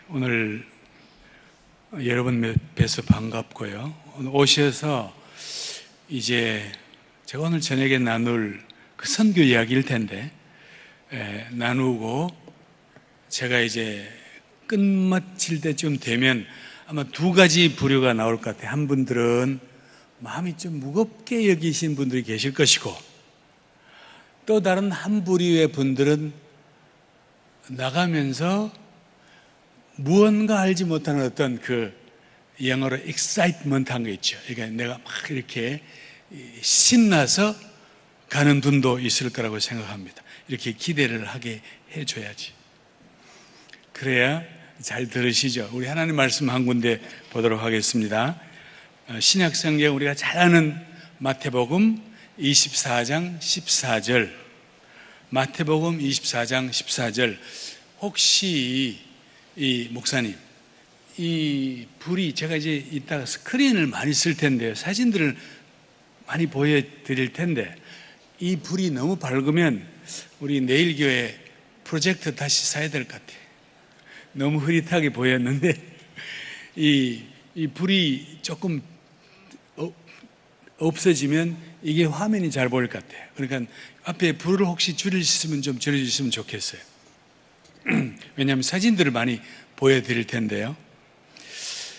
오늘 여러분 뵈서 반갑고요. 오늘 오셔서 이제 제가 오늘 저녁에 나눌 그 선교 이야기일 텐데 나누고 제가 이제 끝마칠 때쯤 되면 아마 두 가지 부류가 나올 것 같아요. 한 분들은 마음이 좀 무겁게 여기신 분들이 계실 것이고, 또 다른 한 부류의 분들은 나가면서 무언가 알지 못하는 어떤 그 영어로 excitement 한 거 있죠. 그러니까 내가 막 이렇게 신나서 가는 분도 있을 거라고 생각합니다. 이렇게 기대를 하게 해줘야지. 그래야 잘 들으시죠. 우리 하나님 말씀 한 군데 보도록 하겠습니다. 신약 성경 우리가 잘 아는 마태복음 24장 14절. 마태복음 24장 14절. 혹시 이 목사님, 이 불이 제가 이제 이따가 스크린을 많이 쓸 텐데요. 사진들을 많이 보여드릴 텐데, 이 불이 너무 밝으면 우리 내일 교회 프로젝터 다시 사야 될 것 같아요. 너무 흐릿하게 보였는데, 이 불이 조금 없어지면 이게 화면이 잘 보일 것 같아요. 그러니까 앞에 불을 혹시 줄이시면 좀 줄여주시면 좋겠어요. 왜냐하면 사진들을 많이 보여드릴 텐데요.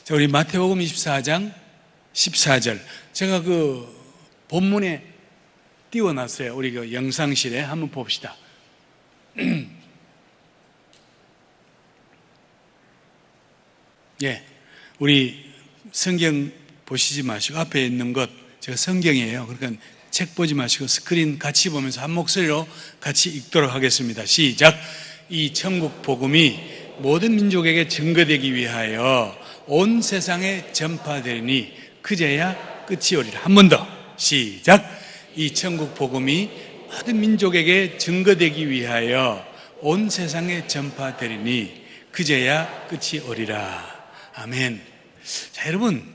자, 우리 마태복음 24장 14절. 제가 그 본문에 띄워놨어요. 우리 그 영상실에 한번 봅시다. 예, 우리 성경 보시지 마시고 앞에 있는 것 제가 성경이에요. 그러니까 책 보지 마시고 스크린 같이 보면서 한 목소리로 같이 읽도록 하겠습니다. 시작. 이 천국 복음이 모든 민족에게 증거되기 위하여 온 세상에 전파되니 그제야 끝이 오리라. 한 번 더. 시작. 이 천국 복음이 모든 민족에게 증거되기 위하여 온 세상에 전파되리니 그제야 끝이 오리라. 아멘. 자, 여러분,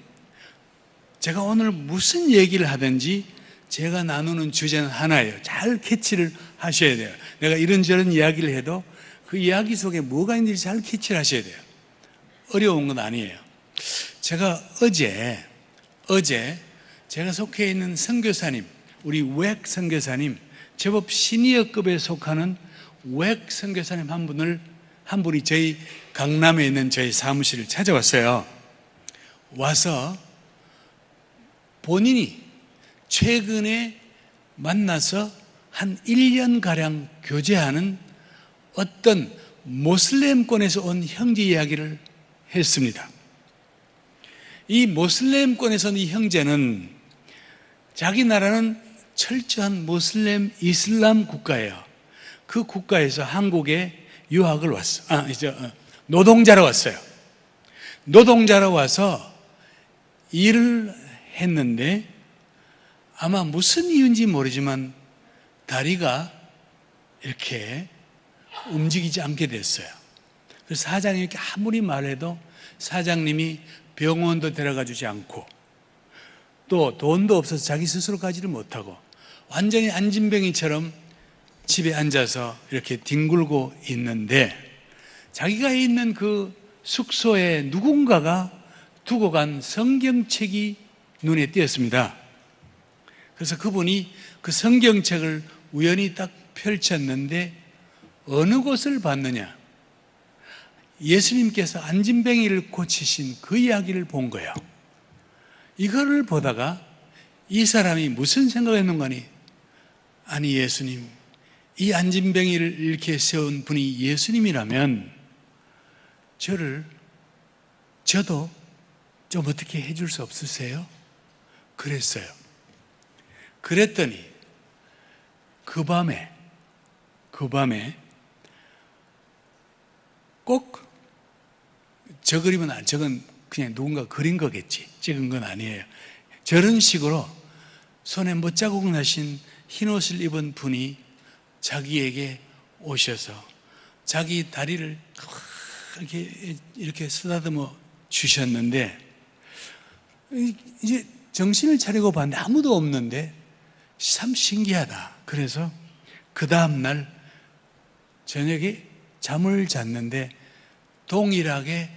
제가 오늘 무슨 얘기를 하든지 제가 나누는 주제는 하나예요. 잘 캐치를 하셔야 돼요. 내가 이런저런 이야기를 해도 그 이야기 속에 뭐가 있는지 잘 캐치를 하셔야 돼요. 어려운 건 아니에요. 제가 어제 제가 속해 있는 선교사님, 우리 웩 선교사님, 제법 시니어급에 속하는 웩 선교사님 한 분이 저희 강남에 있는 저희 사무실을 찾아왔어요. 와서 본인이 최근에 만나서 한 1년가량 교제하는 어떤 모슬렘권에서 온 형제 이야기를 했습니다. 이 모슬렘권에서 온 이 형제는 자기 나라는 철저한 모슬렘 이슬람 국가예요. 그 국가에서 한국에 유학을 왔어. 노동자로 왔어요. 노동자로 와서 일을 했는데 아마 무슨 이유인지 모르지만 다리가 이렇게 움직이지 않게 됐어요. 그래서 사장님이 이렇게 아무리 말해도 사장님이 병원도 데려가 주지 않고 또 돈도 없어서 자기 스스로 가지를 못하고 완전히 안진뱅이처럼 집에 앉아서 이렇게 뒹굴고 있는데 자기가 있는 그 숙소에 누군가가 두고 간 성경책이 눈에 띄었습니다. 그래서 그분이 그 성경책을 우연히 딱 펼쳤는데 어느 곳을 봤느냐? 예수님께서 안진뱅이를 고치신 그 이야기를 본 거예요. 이거를 보다가 이 사람이 무슨 생각을 했는가니? 아니 예수님, 이 안진뱅이를 이렇게 세운 분이 예수님이라면 저도 좀 어떻게 해줄 수 없으세요? 그랬어요. 그랬더니 그 밤에 꼭 저 그림은 저건 그냥 누군가 그린 거겠지, 찍은 건 아니에요. 저런 식으로 손에 못자국 나신 흰옷을 입은 분이 자기에게 오셔서 자기 다리를 이렇게 쓰다듬어 주셨는데 이제 정신을 차리고 봤는데 아무도 없는데 참 신기하다. 그래서 그 다음날 저녁에 잠을 잤는데 동일하게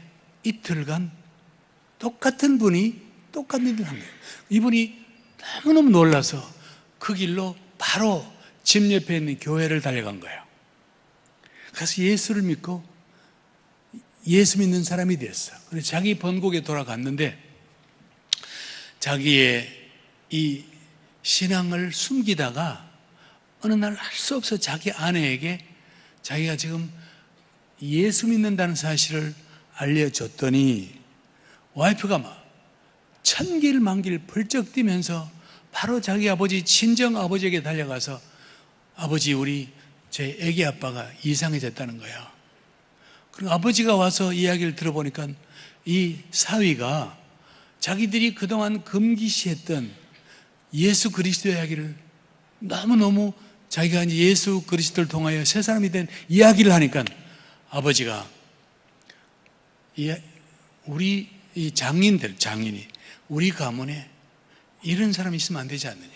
이틀간 똑같은 분이 똑같은 일을 한 거예요. 이분이 너무너무 놀라서 그 길로 바로 집 옆에 있는 교회를 달려간 거예요. 그래서 예수를 믿고 예수 믿는 사람이 됐어. 그래서 자기 본국에 돌아갔는데 자기의 이 신앙을 숨기다가 어느 날 할 수 없어 자기 아내에게 자기가 지금 예수 믿는다는 사실을 알려줬더니 와이프가 막 천길 만길 벌쩍 뛰면서 바로 자기 아버지 친정 아버지에게 달려가서 아버지 우리 제 애기 아빠가 이상해졌다는 거야. 그리고 아버지가 와서 이야기를 들어보니까 이 사위가 자기들이 그동안 금기시했던 예수 그리스도 이야기를 너무너무 자기가 이제 예수 그리스도를 통하여 새 사람이 된 이야기를 하니까 아버지가 우리 이 장인이 우리 가문에 이런 사람이 있으면 안 되지 않느냐.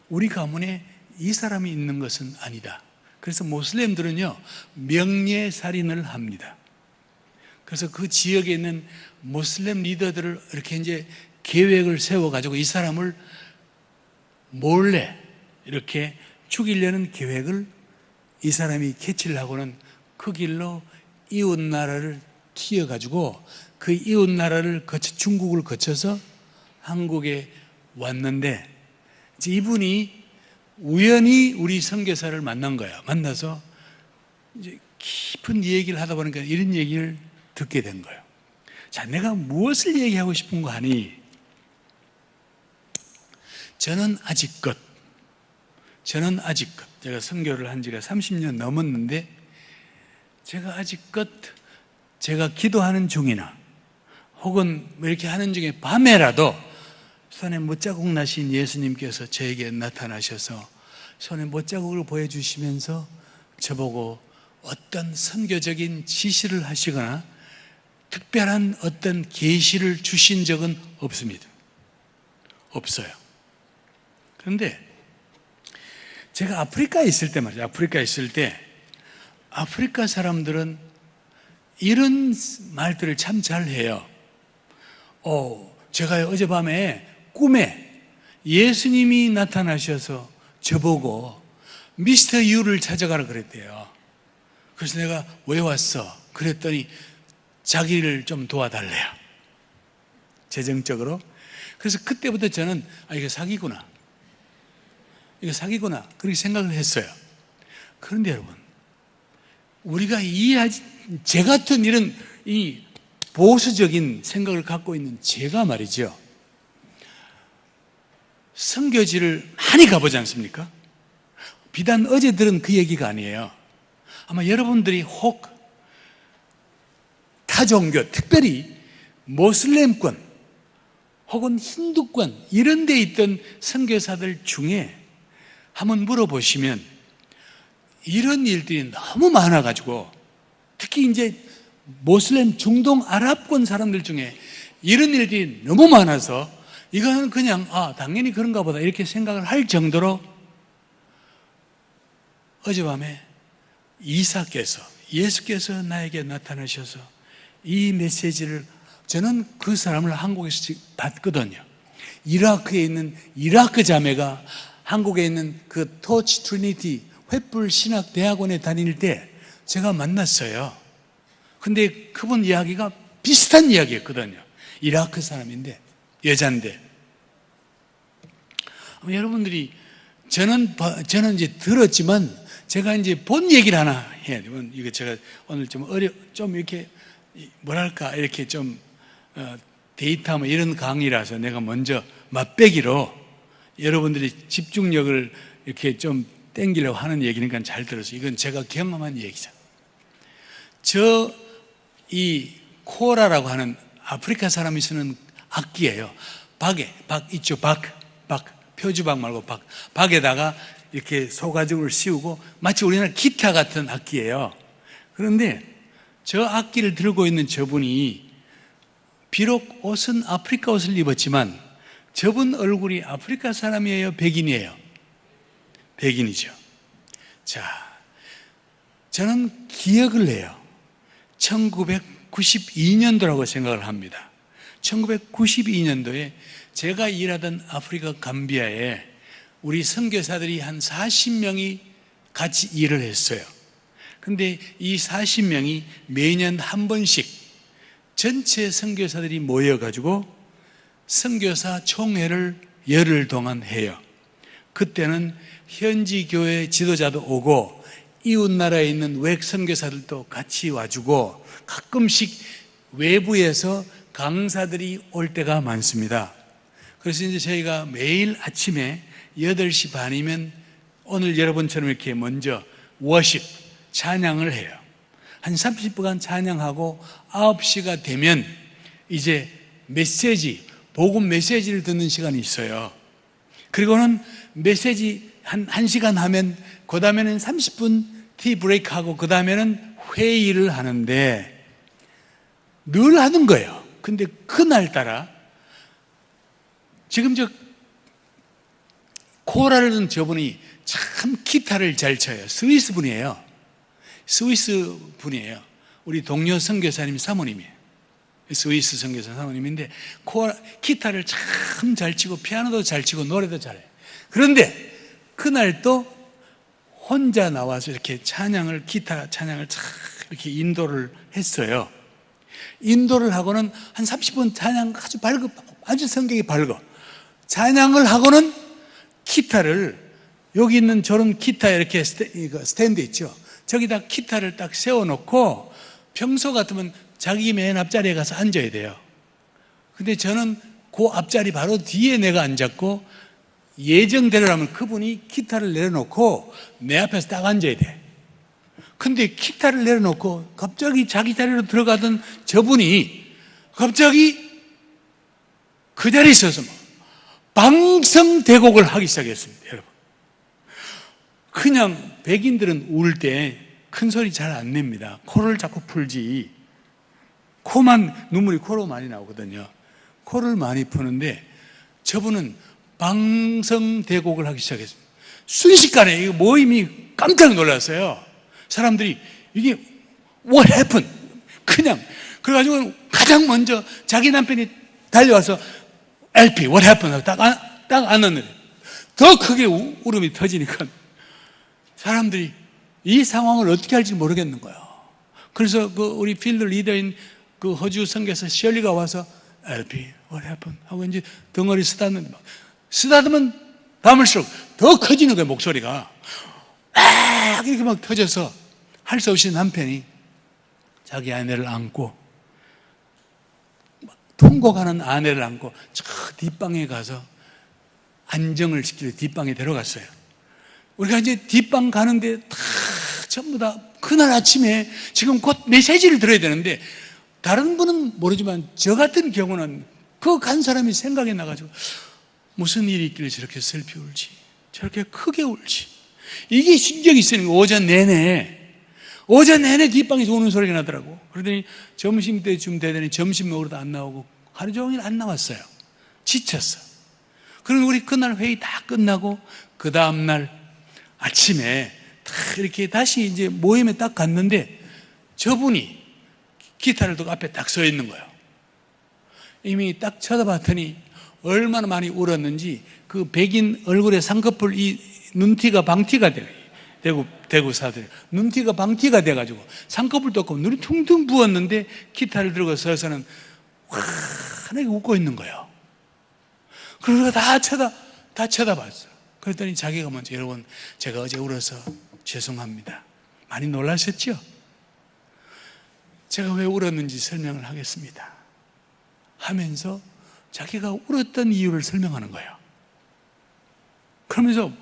우리 가문에 이 사람이 있는 것은 아니다. 그래서 모슬렘들은요, 명예살인을 합니다. 그래서 그 지역에 있는 모슬렘 리더들을 이렇게 이제 계획을 세워가지고 이 사람을 몰래 이렇게 죽이려는 계획을 이 사람이 캐치를 하고는 그 길로 이웃 나라를 튀어가지고 그 이웃 나라를 거쳐 중국을 거쳐서 한국에 왔는데 이제 이분이 우연히 우리 선교사를 만난 거야. 만나서 이제 깊은 얘기를 하다 보니까 이런 얘기를 듣게 된 거예요. 자, 내가 무엇을 얘기하고 싶은 거 아니? 저는 아직껏 제가 선교를 한 지가 30년 넘었는데 제가 아직껏 제가 기도하는 중이나 혹은 뭐 이렇게 하는 중에 밤에라도 손에 못자국 나신 예수님께서 저에게 나타나셔서 손에 못자국을 보여주시면서 저보고 어떤 선교적인 지시를 하시거나 특별한 어떤 계시를 주신 적은 없습니다. 없어요. 그런데 제가 아프리카에 있을 때 말이죠. 아프리카에 있을 때 아프리카 사람들은 이런 말들을 참 잘해요. 제가 어젯밤에 꿈에 예수님이 나타나셔서 저보고 미스터 유를 찾아가라 그랬대요. 그래서 내가 왜 왔어? 그랬더니 자기를 좀 도와달래요. 재정적으로. 그래서 그때부터 저는 이거 사기구나. 이거 사기구나. 그렇게 생각을 했어요. 그런데 여러분, 우리가 제 같은 이런 이 보수적인 생각을 갖고 있는 제가 말이죠. 선교지를 많이 가보지 않습니까? 비단 어제 들은 그 얘기가 아니에요. 아마 여러분들이 혹 타종교, 특별히 모슬렘권 혹은 힌두권 이런 데 있던 선교사들 중에 한번 물어보시면 이런 일들이 너무 많아가지고 특히 이제 모슬렘 중동 아랍권 사람들 중에 이런 일들이 너무 많아서 이거는 그냥 당연히 그런가 보다 이렇게 생각을 할 정도로 어젯밤에 예수께서 나에게 나타나셔서 이 메시지를 저는 그 사람을 한국에서 봤거든요. 이라크에 있는 이라크 자매가 한국에 있는 그 토치 트리니티 횃불 신학 대학원에 다닐 때 제가 만났어요. 근데 그분 이야기가 비슷한 이야기였거든요. 이라크 사람인데 여잔데 여러분들이 저는 이제 들었지만 제가 이제 본 얘기를 하나 해야 돼요. 이거 제가 오늘 좀 이렇게 뭐랄까 이렇게 좀 데이터 뭐 이런 강의라서 내가 먼저 맛배기로 여러분들이 집중력을 이렇게 좀 땡기려고 하는 얘기니까 잘 들었어요. 이건 제가 경험한 얘기죠. 이 코라라고 하는 아프리카 사람이 쓰는 악기예요. 박 있죠. 표주박 말고 박에다가 이렇게 소가죽을 씌우고 마치 우리나라 기타 같은 악기예요. 그런데 저 악기를 들고 있는 저분이 비록 옷은 아프리카 옷을 입었지만 저분 얼굴이 아프리카 사람이에요? 백인이에요? 백인이죠. 자, 저는 기억을 해요. 1992년도라고 생각을 합니다. 1992년도에 제가 일하던 아프리카 감비아에 우리 선교사들이 한 40명이 같이 일을 했어요. 근데 이 40명이 매년 한 번씩 전체 선교사들이 모여가지고 선교사 총회를 열흘 동안 해요. 그때는 현지 교회 지도자도 오고 이웃 나라에 있는 외국 선교사들도 같이 와주고 가끔씩 외부에서 강사들이 올 때가 많습니다. 그래서 이제 저희가 매일 아침에 8시 반이면 오늘 여러분처럼 이렇게 먼저 워십, 찬양을 해요. 한 30분간 찬양하고 9시가 되면 이제 메시지, 복음 메시지를 듣는 시간이 있어요. 그리고는 메시지 한 1시간 하면 그 다음에는 30분 티 브레이크 하고 그 다음에는 회의를 하는데 늘 하는 거예요. 근데 그날따라 지금 저 코라르는 저분이 참 기타를 잘 쳐요. 스위스 분이에요. 스위스 분이에요. 우리 동료 선교사님 사모님이에요. 스위스 선교사 사모님인데 기타를 참 잘 치고 피아노도 잘 치고 노래도 잘해요. 그런데 그날 또 혼자 나와서 이렇게 기타 찬양을 참 이렇게 인도를 했어요. 인도를 하고는 한 30분 찬양 아주 성격이 밝어. 찬양을 하고는 기타를 여기 있는 저런 기타 이렇게 스탠드 있죠. 저기다 기타를 딱 세워놓고 평소 같으면 자기 맨 앞자리에 가서 앉아야 돼요. 근데 저는 그 앞자리 바로 뒤에 내가 앉았고 예정대로라면 그분이 기타를 내려놓고 내 앞에서 딱 앉아야 돼. 근데 기타를 내려놓고 갑자기 자기 자리로 들어가던 저분이 갑자기 그 자리에 있어서 방성대곡을 하기 시작했습니다. 여러분, 그냥 백인들은 울 때 큰 소리 잘 안 냅니다. 코를 자꾸 풀지. 눈물이 코로 많이 나오거든요. 코를 많이 푸는데 저분은 방성대곡을 하기 시작했습니다. 순식간에 이 모임이 깜짝 놀랐어요. 사람들이 이게 what happened? 그냥 그래가지고 가장 먼저 자기 남편이 달려와서 LP what happened? 딱 안았는데 더 크게 울음이 터지니까 사람들이 이 상황을 어떻게 할지 모르겠는 거예요. 그래서 우리 필드 리더인 그 호주 선교사 셜리가 와서 LP what happened? 하고 이제 덩어리 쓰다듬으면 담을수록 더 커지는 거예요. 목소리가 이렇게 막 터져서 할 수 없이 남편이 자기 아내를 안고 통곡하는 아내를 안고 저 뒷방에 가서 안정을 시키려 뒷방에 데려갔어요. 우리가 이제 뒷방 가는데 다 전부 다 그날 아침에 지금 곧 메시지를 들어야 되는데 다른 분은 모르지만 저 같은 경우는 그 간 사람이 생각이 나가지고 무슨 일이 있길래 저렇게 슬피 울지, 저렇게 크게 울지, 이게 신경이 쓰니까 오전 내내 뒷방에서 우는 소리가 나더라고. 그러더니 점심때쯤 되더니 점심 먹으러도 안 나오고 하루 종일 안 나왔어요. 지쳤어. 그럼 우리 그날 회의 다 끝나고 그 다음날 아침에 다 이렇게 다시 이제 모임에 딱 갔는데 저분이 기타를 두고 앞에 딱 서 있는 거예요. 이미 딱 쳐다봤더니 얼마나 많이 울었는지 그 백인 얼굴에 쌍꺼풀 이 눈티가 방티가 대구 사들 눈티가 방티가 돼가지고 쌍꺼풀도 없고 눈이 퉁퉁 부었는데 기타를 들고 서서는 환하게 웃고 있는 거예요. 그러고 다 쳐다봤어. 그랬더니 자기가 먼저 여러분 제가 어제 울어서 죄송합니다. 많이 놀라셨죠? 제가 왜 울었는지 설명을 하겠습니다. 하면서 자기가 울었던 이유를 설명하는 거예요. 그러면서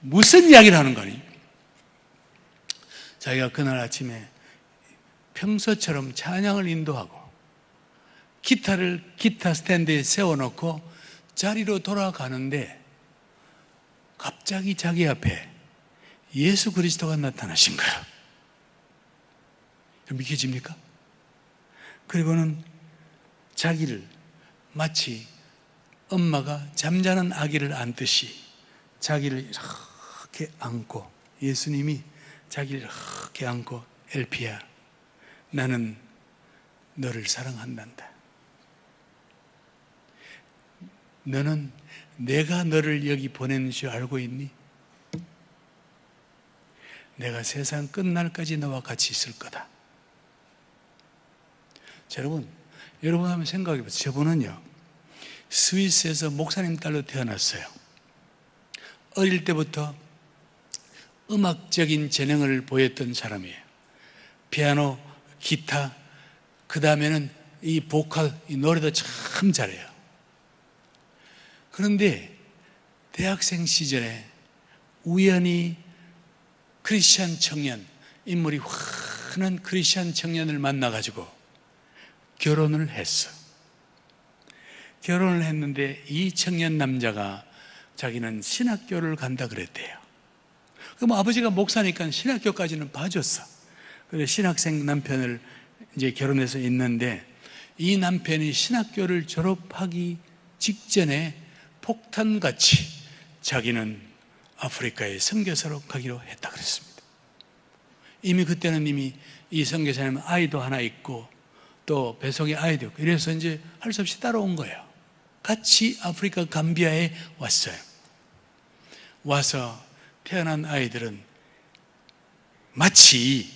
무슨 이야기를 하는 거니? 자기가 그날 아침에 평소처럼 찬양을 인도하고 기타를 기타 스탠드에 세워놓고 자리로 돌아가는데 갑자기 자기 앞에 예수 그리스도가 나타나신 거예요. 믿겨집니까? 그리고는 자기를 마치 엄마가 잠자는 아기를 안듯이 자기를 이렇게 안고 예수님이 자기를 이렇게 안고 엘피야 나는 너를 사랑한단다. 너는 내가 너를 여기 보내는 줄 알고 있니? 내가 세상 끝날까지 너와 같이 있을 거다. 자, 여러분 한번 생각해 보세요. 저분은요, 스위스에서 목사님 딸로 태어났어요. 어릴 때부터 음악적인 재능을 보였던 사람이에요. 피아노, 기타, 그 다음에는 이 보컬, 이 노래도 참 잘해요. 그런데 대학생 시절에 우연히 크리스찬 청년, 인물이 환한 크리스찬 청년을 만나가지고 결혼을 했어. 결혼을 했는데 이 청년 남자가 자기는 신학교를 간다 그랬대요. 그럼 아버지가 목사니까 신학교까지는 봐줬어. 그래서 신학생 남편을 이제 결혼해서 있는데, 이 남편이 신학교를 졸업하기 직전에 폭탄같이 자기는 아프리카에 선교사로 가기로 했다 그랬습니다. 이미 그때는 이 선교사님은 아이도 하나 있고 또 배송에 아이도 있고, 이래서 이제 할 수 없이 따라온 거예요. 같이 아프리카 감비아에 왔어요. 와서 태어난 아이들은 마치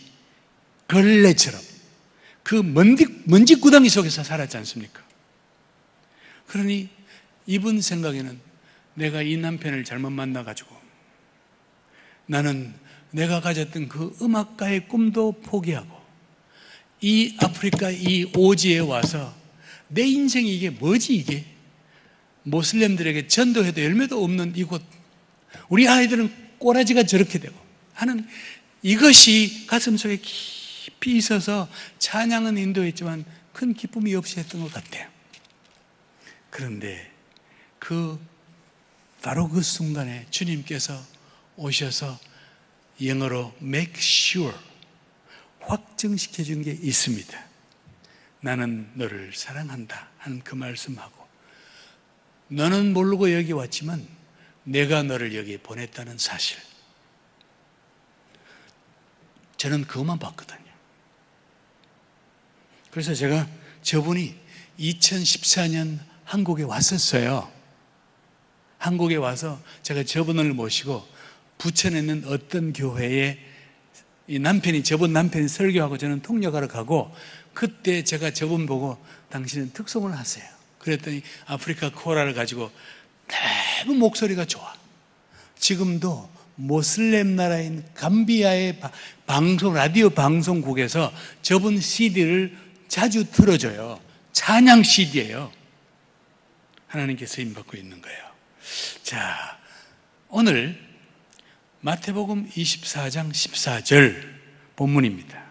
걸레처럼 그 먼지 구덩이 속에서 살았지 않습니까? 그러니 이분 생각에는 내가 이 남편을 잘못 만나가지고 나는 내가 가졌던 그 음악가의 꿈도 포기하고 이 아프리카 이 오지에 와서 내 인생이 이게 뭐지 이게? 모슬렘들에게 전도해도 열매도 없는 이곳, 우리 아이들은 꼬라지가 저렇게 되고 하는 이것이 가슴속에 깊이 있어서 찬양은 인도했지만 큰 기쁨이 없이 했던 것 같아요. 그런데 바로 그 순간에 주님께서 오셔서 영어로 make sure, 확정시켜 준 게 있습니다. 나는 너를 사랑한다 하는 그 말씀하고, 너는 모르고 여기 왔지만 내가 너를 여기 보냈다는 사실, 저는 그것만 봤거든요. 그래서 제가 저분이 2014년 한국에 왔었어요. 한국에 와서 제가 저분을 모시고 부천에 있는 어떤 교회에 저분 남편이 설교하고 저는 통역하러 가고, 그때 제가 저분 보고 당신은 특송을 하세요. 그랬더니 아프리카 코라를 가지고 너무 목소리가 좋아. 지금도 모슬렘 나라인 감비아의 라디오 방송국에서 저분 CD를 자주 틀어줘요. 찬양 CD예요. 하나님께 쓰임받고 있는 거예요. 자, 오늘 마태복음 24장 14절 본문입니다.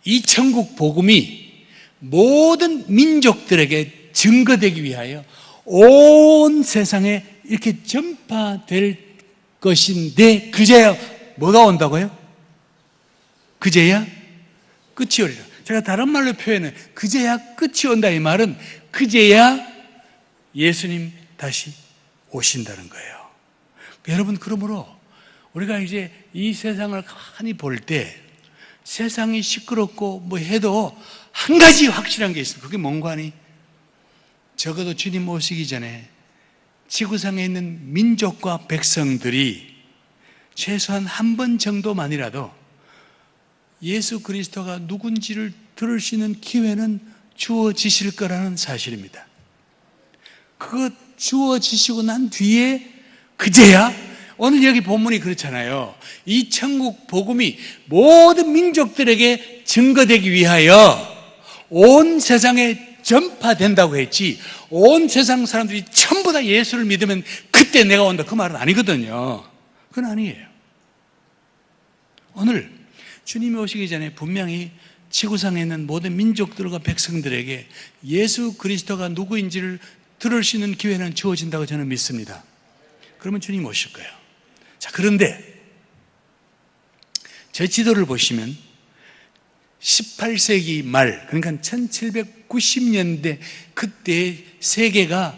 이 천국 복음이 모든 민족들에게 증거되기 위하여 온 세상에 이렇게 전파될 것인데, 그제야 뭐가 온다고요? 그제야 끝이 오리라. 제가 다른 말로 표현해, 그제야 끝이 온다. 이 말은 그제야 예수님 다시 오신다는 거예요. 여러분, 그러므로 우리가 이제 이 세상을 가만히 볼 때 세상이 시끄럽고 뭐 해도 한 가지 확실한 게 있습니다. 그게 뭔가 하니, 적어도 주님 오시기 전에 지구상에 있는 민족과 백성들이 최소한 한 번 정도만이라도 예수 그리스도가 누군지를 들을 수 있는 기회는 주어지실 거라는 사실입니다. 그거 주어지시고 난 뒤에 그제야, 오늘 여기 본문이 그렇잖아요. 이 천국 복음이 모든 민족들에게 증거되기 위하여 온 세상에 전파된다고 했지, 온 세상 사람들이 전부 다 예수를 믿으면 그때 내가 온다, 그 말은 아니거든요. 그건 아니에요. 오늘 주님이 오시기 전에 분명히 지구상에 있는 모든 민족들과 백성들에게 예수 그리스도가 누구인지를 들을 수 있는 기회는 주어진다고 저는 믿습니다. 그러면 주님 오실 거예요. 자, 그런데 저 지도를 보시면 18세기 말, 그러니까 1790년대 그때 세계가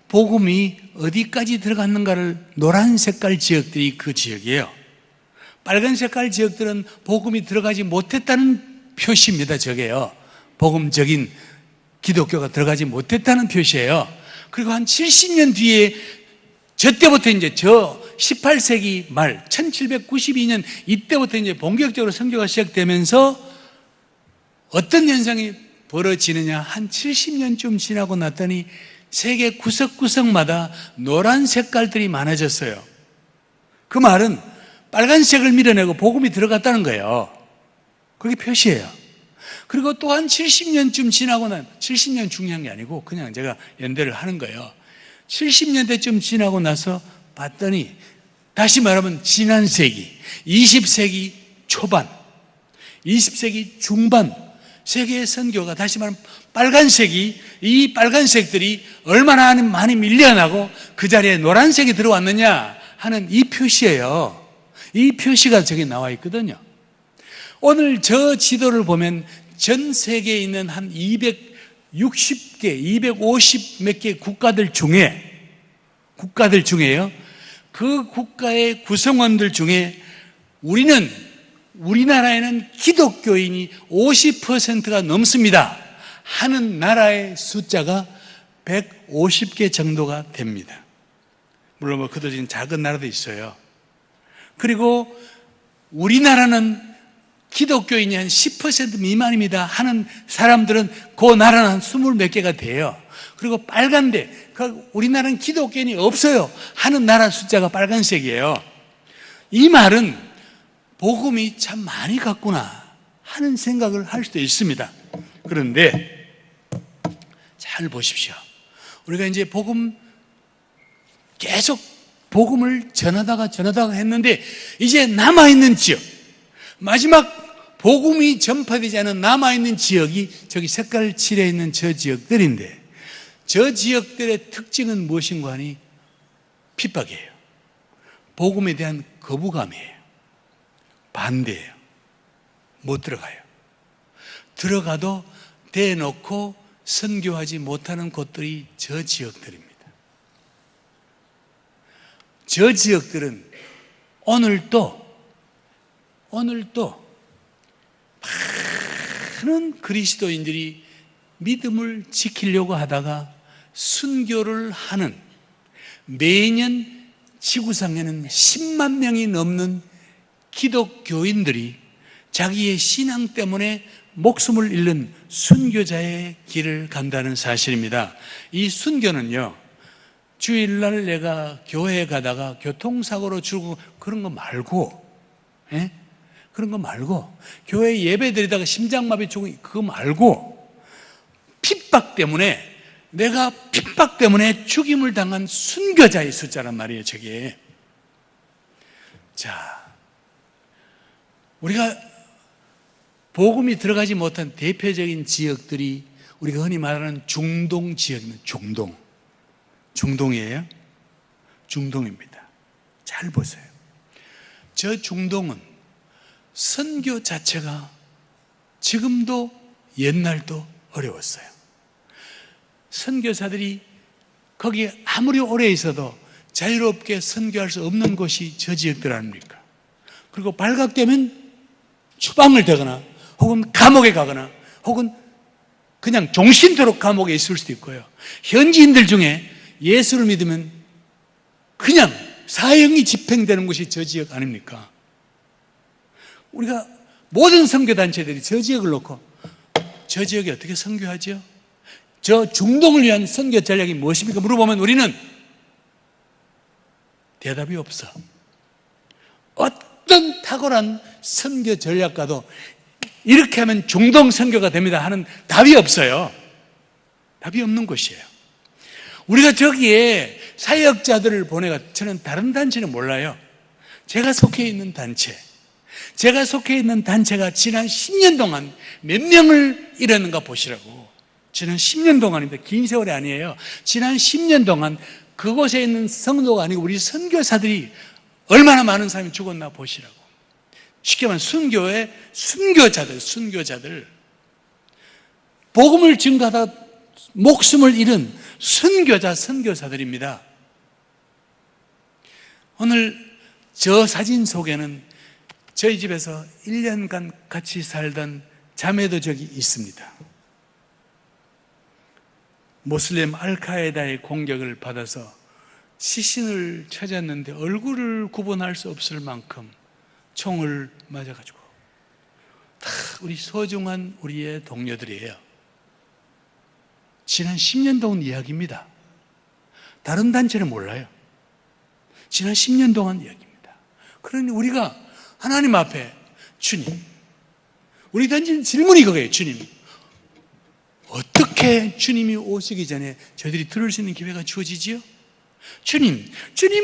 복음이 어디까지 들어갔는가를, 노란 색깔 지역들이 그 지역이에요. 빨간 색깔 지역들은 복음이 들어가지 못했다는 표시입니다. 저게요. 복음적인 기독교가 들어가지 못했다는 표시예요. 그리고 한 70년 뒤에 저 때부터 이제 저 18세기 말 1792년 이때부터 이제 본격적으로 선교가 시작되면서 어떤 현상이 벌어지느냐, 한 70년쯤 지나고 났더니 세계 구석구석마다 노란 색깔들이 많아졌어요. 그 말은 빨간색을 밀어내고 복음이 들어갔다는 거예요. 그게 표시예요. 그리고 또 한 70년쯤 지나고 70년 중요한 게 아니고 그냥 제가 연대를 하는 거예요. 70년대쯤 지나고 나서 봤더니 다시 말하면 지난 세기 20세기 초반 20세기 중반 세계의 선교가 다시 말하면 빨간색이, 이 빨간색들이 얼마나 많이 밀려나고 그 자리에 노란색이 들어왔느냐 하는 이 표시예요. 이 표시가 저기 나와 있거든요. 오늘 저 지도를 보면 전 세계에 있는 한 260개, 250 몇 개 국가들 중에요. 그 국가의 구성원들 중에 우리나라에는 기독교인이 50%가 넘습니다 하는 나라의 숫자가 150개 정도가 됩니다. 물론 뭐 그도 지금 작은 나라도 있어요. 그리고 우리나라는 기독교인이 한 10% 미만입니다 하는 사람들은 그 나라는 한 20 몇 개가 돼요. 그리고 빨간데 우리나라는 기독교인이 없어요 하는 나라 숫자가 빨간색이에요. 이 말은 복음이 참 많이 갔구나 하는 생각을 할 수도 있습니다. 그런데 잘 보십시오. 우리가 이제 계속 복음을 전하다가 했는데 이제 남아있는 지역, 마지막 복음이 전파되지 않은 남아있는 지역이 저기 색깔 칠해 있는 저 지역들인데, 저 지역들의 특징은 무엇인가 하니 핍박이에요. 복음에 대한 거부감이에요. 반대예요. 못 들어가요. 들어가도 대놓고 선교하지 못하는 곳들이 저 지역들입니다. 저 지역들은 오늘도 많은 그리스도인들이 믿음을 지키려고 하다가 순교를 하는, 매년 지구상에는 10만 명이 넘는 기독교인들이 자기의 신앙 때문에 목숨을 잃는 순교자의 길을 간다는 사실입니다. 이 순교는요, 주일날 내가 교회에 가다가 교통사고로 죽고 그런 거 말고, 그런 거 말고, 교회 예배 드리다가 심장마비 죽고 그거 말고, 내가 핍박 때문에 죽임을 당한 순교자의 숫자란 말이에요, 저게. 자, 우리가 복음이 들어가지 못한 대표적인 지역들이 우리가 흔히 말하는 중동 지역입니다. 중동이에요? 중동입니다. 잘 보세요. 저 중동은 선교 자체가 지금도 옛날도 어려웠어요. 선교사들이 거기에 아무리 오래 있어도 자유롭게 선교할 수 없는 곳이 저 지역들 아닙니까? 그리고 발각되면 추방을 되거나 혹은 감옥에 가거나 혹은 그냥 종신토록 감옥에 있을 수도 있고요. 현지인들 중에 예수를 믿으면 그냥 사형이 집행되는 곳이 저 지역 아닙니까? 우리가 모든 선교단체들이 저 지역을 놓고 저 지역에 어떻게 선교하죠? 저 중동을 위한 선교 전략이 무엇입니까? 물어보면 우리는 대답이 없어. 어떤 탁월한 선교 전략가도 이렇게 하면 중동 선교가 됩니다 하는 답이 없어요. 답이 없는 곳이에요. 우리가 저기에 사역자들을 보내가, 저는 다른 단체는 몰라요. 제가 속해 있는 단체가 지난 10년 동안 몇 명을 잃었는가 보시라고. 지난 10년 동안입니다. 긴 세월이 아니에요. 지난 10년 동안 그곳에 있는 성도가 아니고 우리 선교사들이 얼마나 많은 사람이 죽었나 보시라고. 쉽게 말하면 순교의 순교자들, 복음을 증거하다 목숨을 잃은 선교사들입니다. 오늘 저 사진 속에는 저희 집에서 1년간 같이 살던 자매도 저기 있습니다. 모슬렘 알카에다의 공격을 받아서 시신을 찾았는데 얼굴을 구분할 수 없을 만큼 총을 맞아가지고 다 우리 소중한 우리의 동료들이에요. 지난 10년 동안 이야기입니다. 다른 단체는 몰라요. 지난 10년 동안 이야기입니다. 그러니 우리가 하나님 앞에 주님, 우리 던진 질문이 그거예요. 주님, 어떻게 주님이 오시기 전에 저희들이 들을 수 있는 기회가 주어지지요? 주님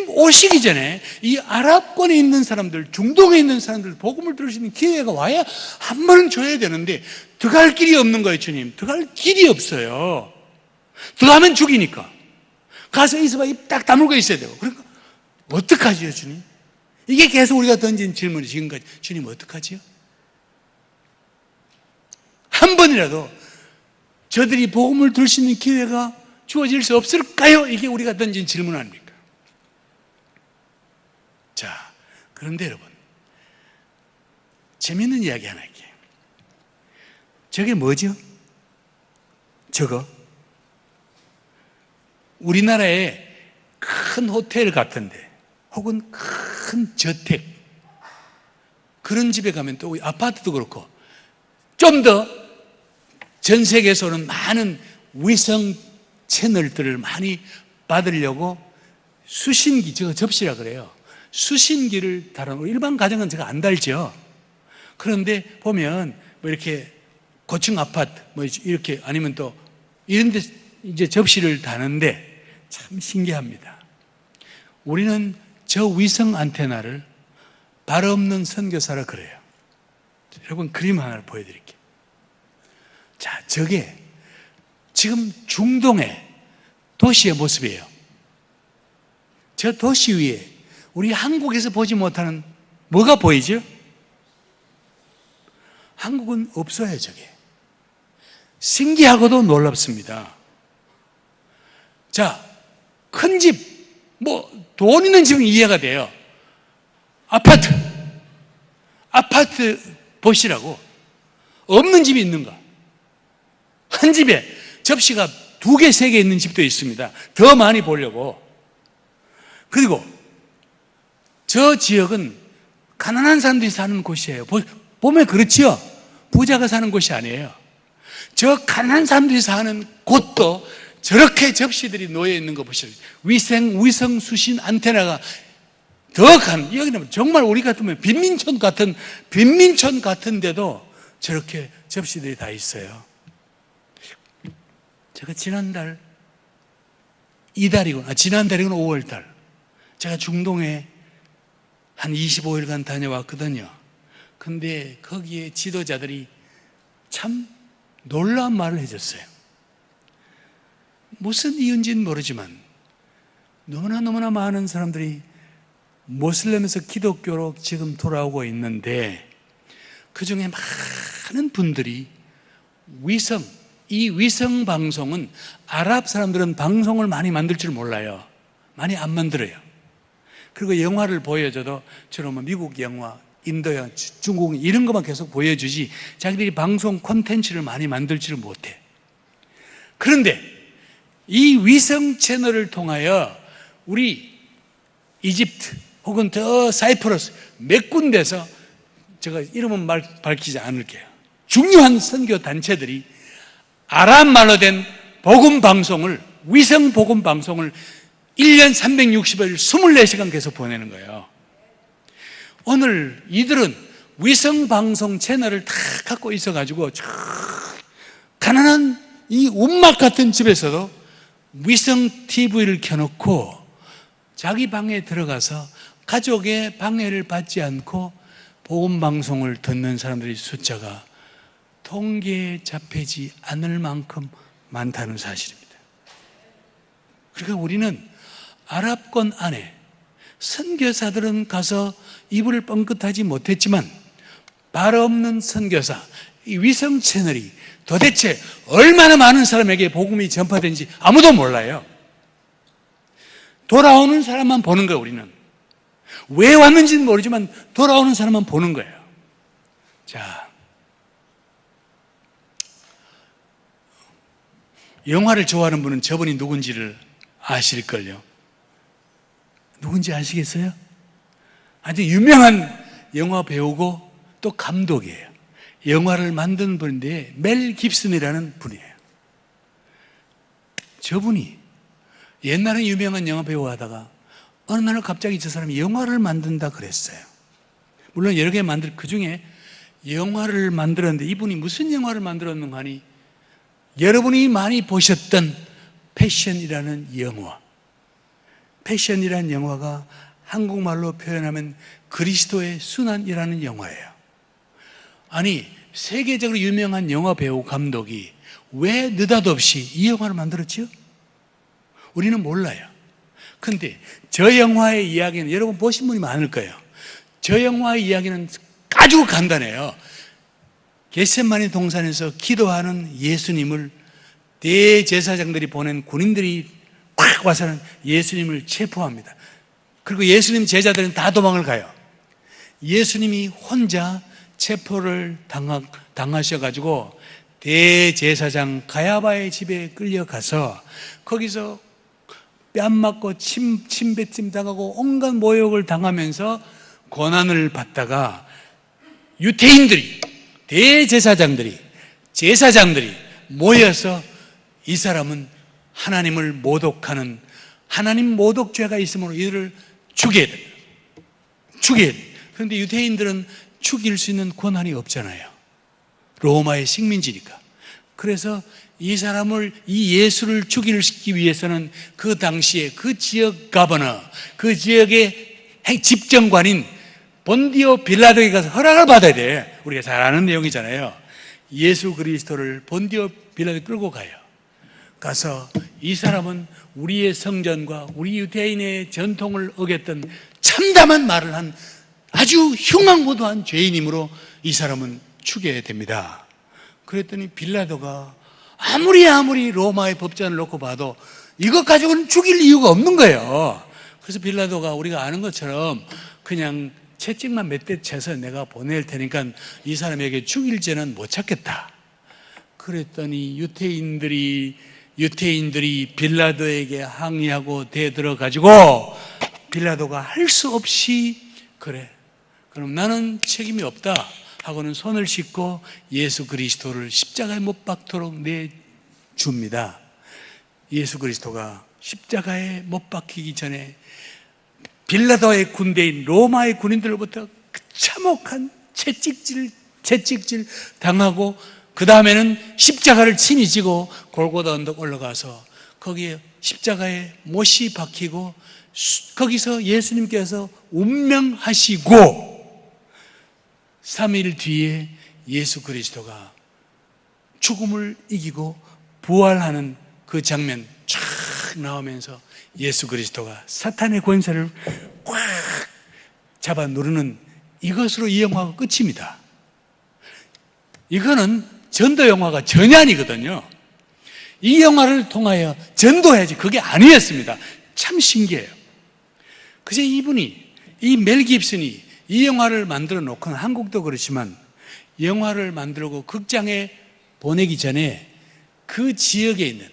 오시기 전에 이 아랍권에 있는 사람들, 중동에 있는 사람들 복음을 들을 수 있는 기회가 와야 한 번은 줘야 되는데 들어갈 길이 없는 거예요. 주님, 들어갈 길이 없어요. 들어가면 죽이니까. 가서 있어봐 입 딱 다물고 있어야 되고. 그러니까 어떡하지요, 주님? 이게 계속 우리가 던진 질문이 지금까지. 주님, 어떡하지요? 한 번이라도 저들이 복음을 들을 수 있는 기회가 주어질 수 없을까요? 이게 우리가 던진 질문 아닙니까? 자, 그런데 여러분, 재밌는 이야기 하나 할게요. 저게 뭐죠? 저거? 우리나라에 큰 호텔 같은데 혹은 큰 저택, 그런 집에 가면 또 아파트도 그렇고 좀 더 전 세계에서는 많은 위성 채널들을 많이 받으려고 수신기, 저거 접시라 그래요. 수신기를 달아놓고, 일반 가정은 제가 안 달죠. 그런데 보면 뭐 이렇게 고층 아파트 뭐 이렇게 아니면 또 이런 데 이제 접시를 다는데 참 신기합니다. 우리는 저 위성 안테나를 발 없는 선교사라 그래요. 여러분, 그림 하나를 보여드릴게요. 자, 저게 지금 중동의 도시의 모습이에요. 저 도시 위에 우리 한국에서 보지 못하는 뭐가 보이죠? 한국은 없어요, 저게. 신기하고도 놀랍습니다. 자, 큰 집, 뭐 돈 있는 집은 이해가 돼요. 아파트 보시라고. 없는 집이 있는가? 한 집에 접시가 2개, 3개 있는 집도 있습니다. 더 많이 보려고. 그리고 저 지역은 가난한 사람들이 사는 곳이에요. 보면 그렇지요? 부자가 사는 곳이 아니에요. 저 가난한 사람들이 사는 곳도 저렇게 접시들이 놓여 있는 거 보시죠. 위성 수신 안테나가 여기는 정말 우리 같으면 빈민촌 같은데도 저렇게 접시들이 다 있어요. 제가 지난달이구나 5월달, 제가 중동에 한 25일간 다녀왔거든요. 근데 거기에 지도자들이 참 놀라운 말을 해줬어요. 무슨 이유인지는 모르지만 너무나 많은 사람들이 모슬렘에서 기독교로 지금 돌아오고 있는데, 그 중에 많은 분들이 이 위성 방송은, 아랍 사람들은 방송을 많이 만들 줄 몰라요. 많이 안 만들어요. 그리고 영화를 보여줘도 저런 미국 영화, 인도 영화, 중국 영화 이런 것만 계속 보여주지 자기들이 방송 콘텐츠를 많이 만들 줄 못해. 그런데 이 위성 채널을 통하여 우리 이집트 혹은 더 사이프러스 몇 군데서, 제가 이름은 밝히지 않을게요, 중요한 선교 단체들이 아랍 말로 된 복음 방송을, 위성 복음 방송을 1년 360일 24시간 계속 보내는 거예요. 오늘 이들은 위성 방송 채널을 다 갖고 있어가지고 가난한 이 운막 같은 집에서도 위성 TV를 켜놓고 자기 방에 들어가서 가족의 방해를 받지 않고 복음 방송을 듣는 사람들의 숫자가 통계에 잡히지 않을 만큼 많다는 사실입니다. 그러니까 우리는 아랍권 안에 선교사들은 가서 이불을 뻥끗하지 못했지만 발 없는 선교사, 이 위성 채널이 도대체 얼마나 많은 사람에게 복음이 전파된지 아무도 몰라요. 돌아오는 사람만 보는 거예요, 우리는. 왜 왔는지는 모르지만 돌아오는 사람만 보는 거예요. 자, 영화를 좋아하는 분은 저분이 누군지를 아실걸요. 누군지 아시겠어요? 아주 유명한 영화 배우고 또 감독이에요. 영화를 만든 분인데 멜 깁슨이라는 분이에요. 저분이 옛날에 유명한 영화 배우 하다가 어느 날 갑자기 저 사람이 영화를 만든다 그랬어요. 물론 여러 개 그 중에 영화를 만들었는데 이분이 무슨 영화를 만들었는가 하니 여러분이 많이 보셨던 패션이라는 영화. 패션이라는 영화가 한국말로 표현하면 그리스도의 순환이라는 영화예요. 아니, 세계적으로 유명한 영화 배우 감독이 왜 느닷없이 이 영화를 만들었죠? 우리는 몰라요. 근데 저 영화의 이야기는 여러분 보신 분이 많을 거예요. 저 영화의 이야기는 아주 간단해요. 겟세마네 동산에서 기도하는 예수님을 대제사장들이 보낸 군인들이 꽉 와서는 예수님을 체포합니다. 그리고 예수님 제자들은 다 도망을 가요. 예수님이 혼자 체포를 당하셔가지고 대제사장 가야바의 집에 끌려가서 거기서 뺨 맞고 침뱉짐 당하고 온갖 모욕을 당하면서 고난을 받다가 유태인들이 대제사장들이 제사장들이 모여서 이 사람은 하나님을 모독하는 하나님 모독죄가 있으므로 이들을 죽여야 됩니다. 죽여야 됩니다. 그런데 유태인들은 죽일 수 있는 권한이 없잖아요. 로마의 식민지니까. 그래서 이 사람을, 이 예수를 죽이기 위해서는 그 당시에 그 지역 가버너, 그 지역의 집정관인 본디오 빌라도에 가서 허락을 받아야 돼. 우리가 잘 아는 내용이잖아요. 예수 그리스도를 본디오 빌라도에 끌고 가요. 가서 이 사람은 우리의 성전과 우리 유대인의 전통을 어겼던 참담한 말을 한 아주 흉악무도한 죄인이므로 이 사람은 죽여야 됩니다. 그랬더니 빌라도가 아무리 로마의 법전을 놓고 봐도 이것 가지고는 죽일 이유가 없는 거예요. 그래서 빌라도가 우리가 아는 것처럼 그냥 채찍만 몇 대 쳐서 내가 보낼 테니까 이 사람에게 죽일 죄는 못 찾겠다. 그랬더니 유태인들이 빌라도에게 항의하고 대들어가지고 빌라도가 할 수 없이 그래, 그럼 나는 책임이 없다 하고는 손을 씻고 예수 그리스도를 십자가에 못 박도록 내줍니다. 예수 그리스도가 십자가에 못 박히기 전에 빌라도의 군대인 로마의 군인들로부터 그 참혹한 채찍질 당하고 그 다음에는 십자가를 친히 지고 골고다 언덕 올라가서 거기에 십자가에 못이 박히고 거기서 예수님께서 운명하시고 3일 뒤에 예수 그리스도가 죽음을 이기고 부활하는 그 장면 쫙 나오면서 예수 그리스도가 사탄의 권세를 꽉 잡아 누르는 이것으로 이 영화가 끝입니다. 이거는 전도 영화가 전혀 아니거든요. 이 영화를 통하여 전도해야지 그게 아니었습니다. 참 신기해요. 그래서 이 멜 깁슨이 이 영화를 만들어 놓고는 한국도 그렇지만 영화를 만들고 극장에 보내기 전에 그 지역에 있는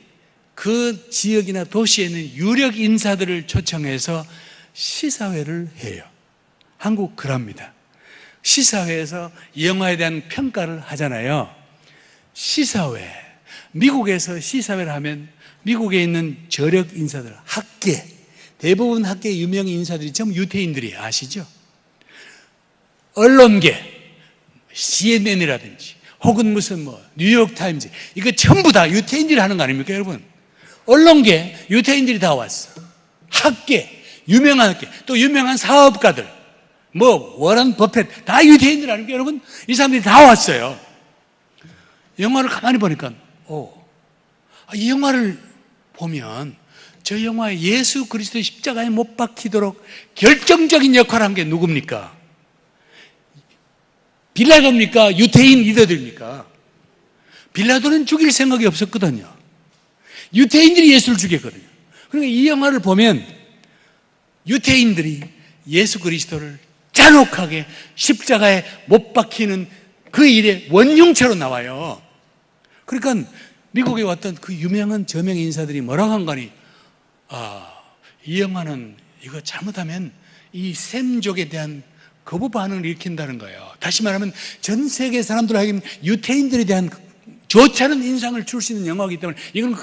그 지역이나 도시에 있는 유력 인사들을 초청해서 시사회를 해요. 한국 그럽니다. 시사회에서 이 영화에 대한 평가를 하잖아요. 시사회, 미국에서 시사회를 하면 미국에 있는 저력 인사들, 학계, 대부분 학계 유명 인사들이 전부 유태인들이 아시죠? 언론계, CNN이라든지 혹은 무슨 뉴욕타임즈, 이거 전부 다 유태인들이 하는 거 아닙니까, 여러분? 언론계, 유태인들이 다 왔어. 학계, 유명한 학계, 또 유명한 사업가들, 워런 버핏, 다 유태인들 아닙니까, 여러분? 이 사람들이 다 왔어요. 영화를 가만히 보니까, 이 영화를 보면 저 영화에 예수 그리스도의 십자가에 못 박히도록 결정적인 역할을 한 게 누굽니까? 빌라도입니까? 유태인 리더들입니까? 빌라도는 죽일 생각이 없었거든요. 유태인들이 예수를 죽였거든요. 그러니까 이 영화를 보면 유태인들이 예수 그리스도를 잔혹하게 십자가에 못 박히는 그 일의 원흉체로 나와요. 그러니까 미국에 왔던 그 유명한 저명 인사들이 뭐라고 한 거니? 이 영화는 이거 잘못하면 이 샘족에 대한 거부 반응을 일으킨다는 거예요. 다시 말하면 전 세계 사람들에게 유태인들에 대한 좋지 않은 인상을 줄 수 있는 영화이기 때문에 이건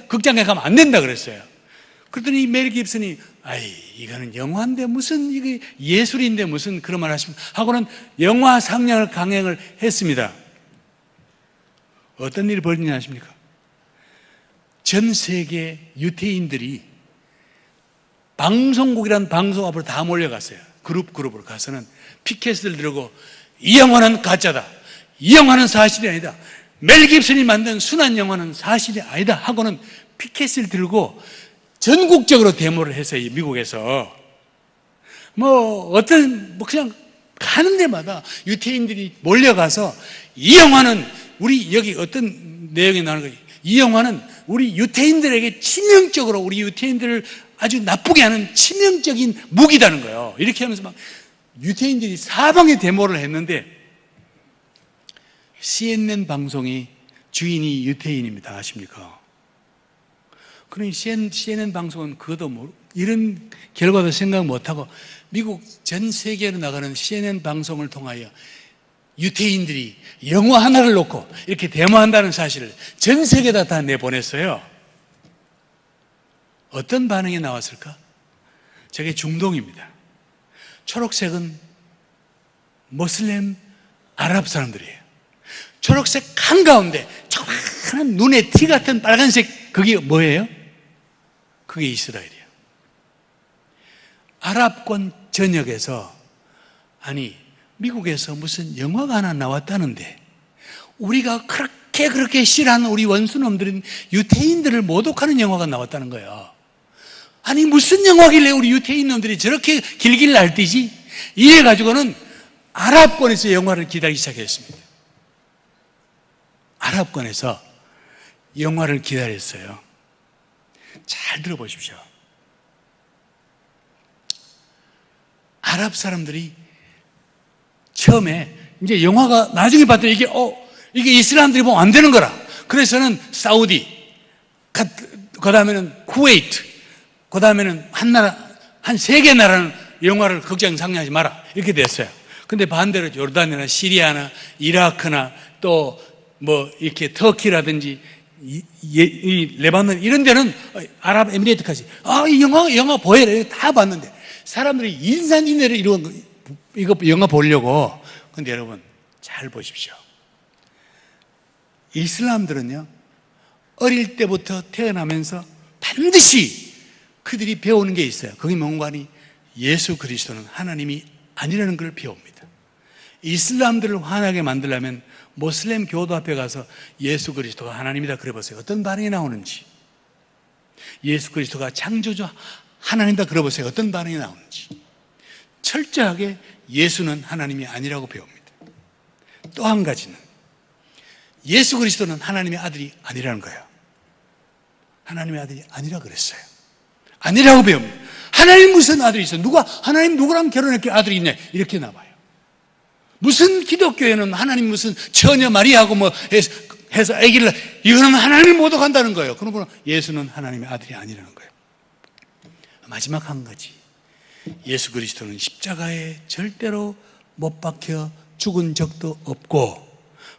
극장에 가면 안 된다 그랬어요. 그랬더니 멜 깁슨이 이거는 영화인데 무슨 이게 예술인데 무슨 그런 말 하고는 영화 상영을 강행을 했습니다. 어떤 일이 벌어지냐 아십니까? 전 세계 유태인들이 방송국이라는 방송 앞으로 다 몰려갔어요. 그룹으로 가서는 피켓을 들고 이 영화는 가짜다. 이 영화는 사실이 아니다. 멜 깁슨이 만든 순한 영화는 사실이 아니다 하고는 피켓을 들고 전국적으로 데모를 했어요. 미국에서 그냥 가는 데마다 유태인들이 몰려가서 이 영화는 우리 여기 어떤 내용이 나오는 거예요. 이 영화는 우리 유태인들에게 치명적으로 우리 유태인들을 아주 나쁘게 하는 치명적인 무기다는 거예요. 이렇게 하면서 막 유태인들이 사방에 데모를 했는데 CNN 방송이 주인이 유태인입니다. 아십니까? 그러니 CNN 방송은 그것도 이런 결과도 생각 못하고 미국 전 세계로 나가는 CNN 방송을 통하여 유태인들이 영화 하나를 놓고 이렇게 데모한다는 사실을 전 세계에다 다 내보냈어요. 어떤 반응이 나왔을까? 저게 중동입니다. 초록색은 모슬렘 아랍 사람들이에요. 초록색 한가운데 조그마한 눈에 티 같은 빨간색 그게 뭐예요? 그게 이스라엘이에요. 아랍권 전역에서 미국에서 무슨 영화가 하나 나왔다는데 우리가 그렇게 싫어하는 우리 원수놈들은 유태인들을 모독하는 영화가 나왔다는 거예요. 무슨 영화길래 우리 유태인놈들이 저렇게 길길 날뛰지? 이래가지고는 아랍권에서 영화를 기다리기 시작했습니다. 아랍권에서 영화를 기다렸어요. 잘 들어보십시오. 아랍 사람들이 처음에 이제 영화가 나중에 봤더니 이게 이슬람들이 보면 안 되는 거라. 그래서는 사우디, 그 다음에는 쿠웨이트, 그 다음에는 한 3개 나라는 영화를 극장 상영하지 마라. 이렇게 됐어요. 근데 반대로 요르단이나 시리아나 이라크나 또 이렇게 터키라든지 이 레바논 이런 데는 아랍에미레이트까지 이 영화 보여라. 다 봤는데 사람들이 인산인해를 이거 영화 보려고. 근데 여러분 잘 보십시오. 이슬람들은요 어릴 때부터 태어나면서 반드시 그들이 배우는 게 있어요. 그게 뭔가니 예수 그리스도는 하나님이 아니라는 걸 배웁니다. 이슬람들을 화나게 만들려면 모슬렘 교도 앞에 가서 예수 그리스도가 하나님이다 그래 보세요. 어떤 반응이 나오는지. 예수 그리스도가 창조주 하나님이다 그래 보세요. 어떤 반응이 나오는지. 철저하게 예수는 하나님이 아니라고 배웁니다. 또 한 가지는 예수 그리스도는 하나님의 아들이 아니라는 거예요. 하나님의 아들이 아니라 그랬어요. 아니라고 배웁니다. 하나님 무슨 아들이 있어? 하나님 누구랑 결혼했기에 아들이 있냐? 이렇게 나와요. 무슨 기독교에는 하나님 무슨 처녀 마리아하고 해서 아기를 이거는 하나님을 모독한다는 거예요. 그러므로 예수는 하나님의 아들이 아니라는 거예요. 마지막 한 가지. 예수 그리스도는 십자가에 절대로 못 박혀 죽은 적도 없고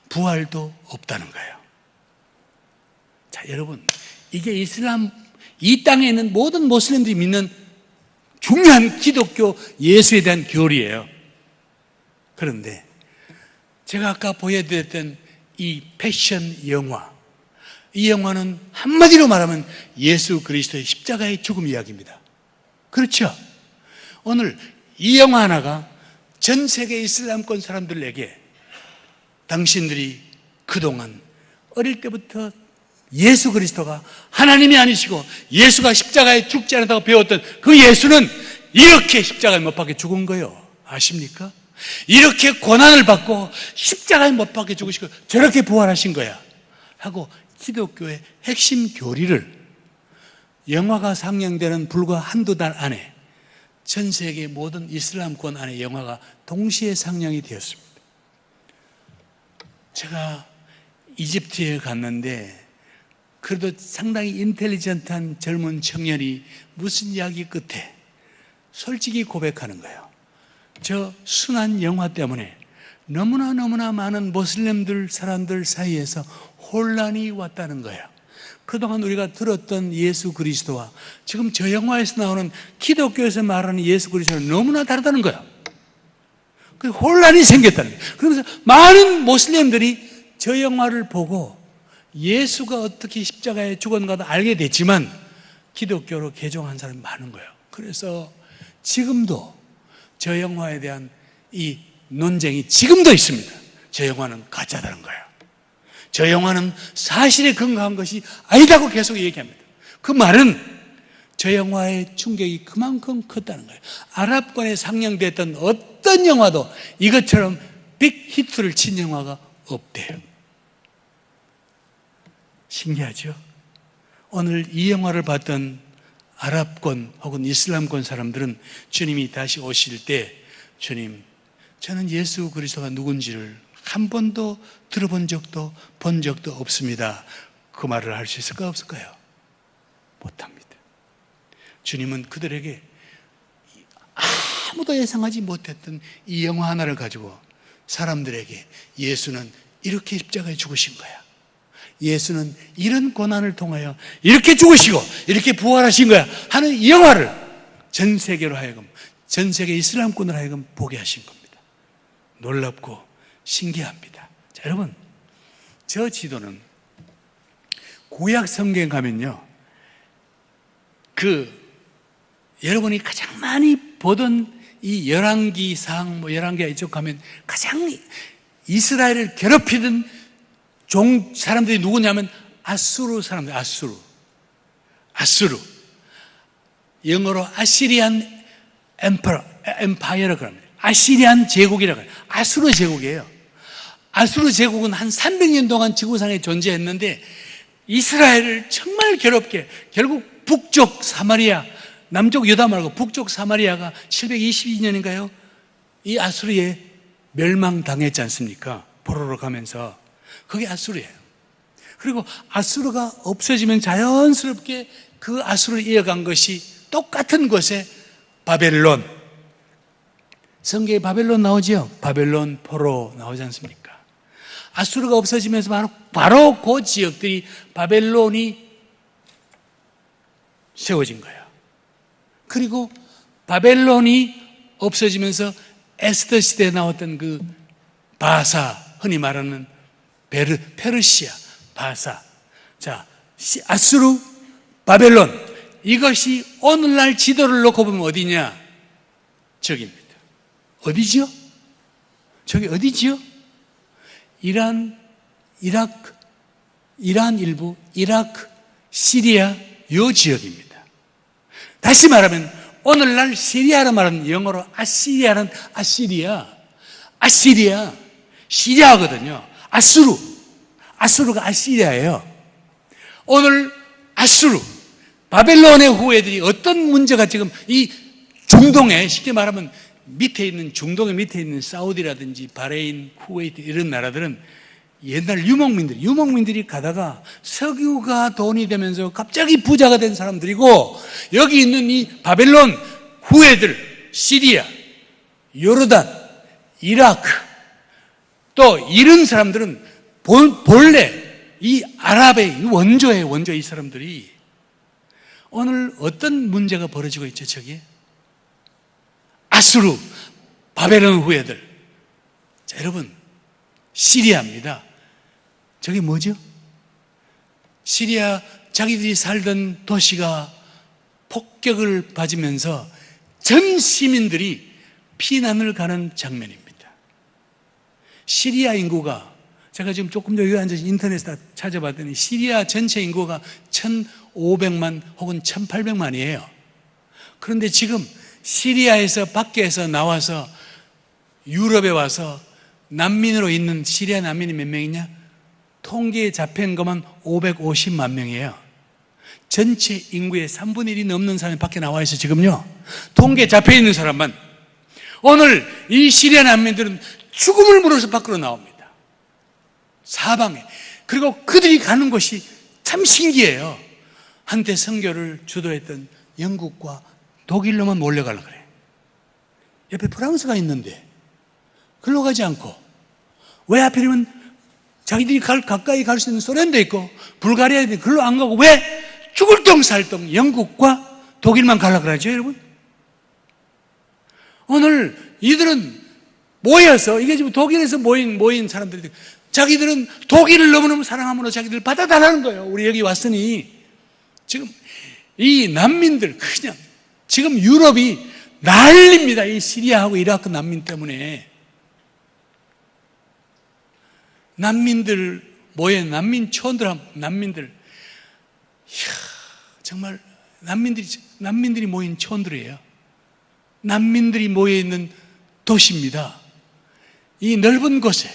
부활도 없다는 거예요. 자, 여러분, 이게 이 땅에 있는 모든 모슬림들이 믿는 중요한 기독교 예수에 대한 교리예요. 그런데 제가 아까 보여드렸던 이 패션 영화, 이 영화는 한마디로 말하면 예수 그리스도의 십자가의 죽음 이야기입니다. 그렇죠? 오늘 이 영화 하나가 전 세계 이슬람권 사람들에게 당신들이 그동안 어릴 때부터 예수 그리스도가 하나님이 아니시고 예수가 십자가에 죽지 않았다고 배웠던 그 예수는 이렇게 십자가에 못 박혀 죽은 거예요. 아십니까? 이렇게 고난을 받고 십자가에 못 박혀 죽으시고 저렇게 부활하신 거야 하고 기독교의 핵심 교리를 영화가 상영되는 불과 한두 달 안에 전 세계 모든 이슬람권 안에 영화가 동시에 상영이 되었습니다. 제가 이집트에 갔는데 그래도 상당히 인텔리전트한 젊은 청년이 무슨 이야기 끝에 솔직히 고백하는 거예요. 저 순한 영화 때문에 너무나 많은 모슬렘들 사람들 사이에서 혼란이 왔다는 거예요. 그동안 우리가 들었던 예수 그리스도와 지금 저 영화에서 나오는 기독교에서 말하는 예수 그리스도는 너무나 다르다는 거예요. 그 혼란이 생겼다는 거예요. 그러면서 많은 모슬렘들이 저 영화를 보고 예수가 어떻게 십자가에 죽었는가도 알게 됐지만 기독교로 개종한 사람이 많은 거예요. 그래서 지금도 저 영화에 대한 이 논쟁이 지금도 있습니다. 저 영화는 가짜다는 거예요. 저 영화는 사실에 근거한 것이 아니다고 계속 얘기합니다. 그 말은 저 영화의 충격이 그만큼 컸다는 거예요. 아랍권에 상영됐던 어떤 영화도 이것처럼 빅히트를 친 영화가 없대요. 신기하죠? 오늘 이 영화를 봤던 아랍권 혹은 이슬람권 사람들은 주님이 다시 오실 때 주님, 저는 예수 그리스도가 누군지를 한 번도 들어본 적도 본 적도 없습니다. 그 말을 할 수 있을까 없을까요? 못합니다. 주님은 그들에게 아무도 예상하지 못했던 이 영화 하나를 가지고 사람들에게 예수는 이렇게 십자가에 죽으신 거야. 예수는 이런 고난을 통하여 이렇게 죽으시고 이렇게 부활하신 거야 하는 이 영화를 전 세계로 하여금, 전 세계 이슬람권으로 하여금 보게 하신 겁니다. 놀랍고 신기합니다. 자, 여러분, 저 지도는 구약 성경에 가면요, 여러분이 가장 많이 보던 이 열왕기상, 열왕기가 이쪽 가면 가장 이스라엘을 괴롭히던 사람들이 누구냐면 아수르 사람들, 아수르. 영어로 아시리안 엠파이어라고 합니다. 아시리안 제국이라고 해요. 아수르 제국이에요. 아수르 제국은 한 300년 동안 지구상에 존재했는데 이스라엘을 정말 괴롭게, 결국 북쪽 사마리아, 남쪽 유다 말고 북쪽 사마리아가 722년인가요? 이 아수르에 멸망당했지 않습니까? 포로로 가면서. 그게 아수르예요. 그리고 아수르가 없어지면 자연스럽게 그 아수르를 이어간 것이 똑같은 곳에 바벨론. 성경에 바벨론 나오죠? 바벨론, 포로 나오지 않습니까? 아수르가 없어지면서 바로 그 지역들이 바벨론이 세워진 거예요. 그리고 바벨론이 없어지면서 에스더 시대에 나왔던 그 바사, 흔히 말하는 페르시아, 바사. 자, 아수르, 바벨론. 이것이 오늘날 지도를 놓고 보면 어디냐? 저기입니다. 어디지요? 저기 어디지요? 이란 일부, 이라크, 시리아, 요 지역입니다. 다시 말하면 오늘날 시리아로 말하는 영어로 아시리아는 아시리아, 시리아거든요. 아수르가 아시리아예요. 오늘 아수르, 바벨론의 후예들이 어떤 문제가 지금 이 중동에, 쉽게 말하면 중동의 밑에 있는 사우디라든지 바레인, 쿠웨이트 이런 나라들은 옛날 유목민들이 가다가 석유가 돈이 되면서 갑자기 부자가 된 사람들이고, 여기 있는 이 바벨론 후예들, 시리아, 요르단, 이라크, 또 이런 사람들은 본래 이 아랍의 원조예요. 이 사람들이. 오늘 어떤 문제가 벌어지고 있죠, 저기에? 아수르, 바벨론 후예들. 자, 여러분, 시리아입니다. 저게 뭐죠? 시리아, 자기들이 살던 도시가 폭격을 받으면서 전 시민들이 피난을 가는 장면입니다. 시리아 인구가, 제가 지금 조금 전에 여기 앉아서 인터넷에 찾아봤더니 시리아 전체 인구가 1,500만 혹은 1,800만이에요. 그런데 지금 시리아에서 밖에서 나와서 유럽에 와서 난민으로 있는 시리아 난민이 몇 명이냐? 통계에 잡힌 것만 550만 명이에요. 전체 인구의 3분의 1이 넘는 사람이 밖에 나와 있어 지금요. 통계 잡혀 있는 사람만. 오늘 이 시리아 난민들은 죽음을 물어서 밖으로 나옵니다. 사방에. 그리고 그들이 가는 곳이 참 신기해요. 한때 선교를 주도했던 영국과 독일로만 몰려가려고 그래. 옆에 프랑스가 있는데 글로 가지 않고, 왜 하필이면 자기들이 가까이 갈 수 있는 소련도 있고 불가리아도 있고 글로 안 가고 왜 죽을 똥 살 똥 영국과 독일만 가려고 그러죠, 여러분? 오늘 이들은 모여서, 이게 지금 독일에서 모인 사람들이, 자기들은 독일을 너무너무 사랑함으로 자기들 받아달라는 거예요. 우리 여기 왔으니. 지금 이 난민들, 그냥 지금 유럽이 난립니다. 이 시리아하고 이라크 난민 때문에. 난민들 모여, 난민들, 이야, 정말 난민들이 모인 촌들이에요. 난민들이 모여 있는 도시입니다. 이 넓은 곳에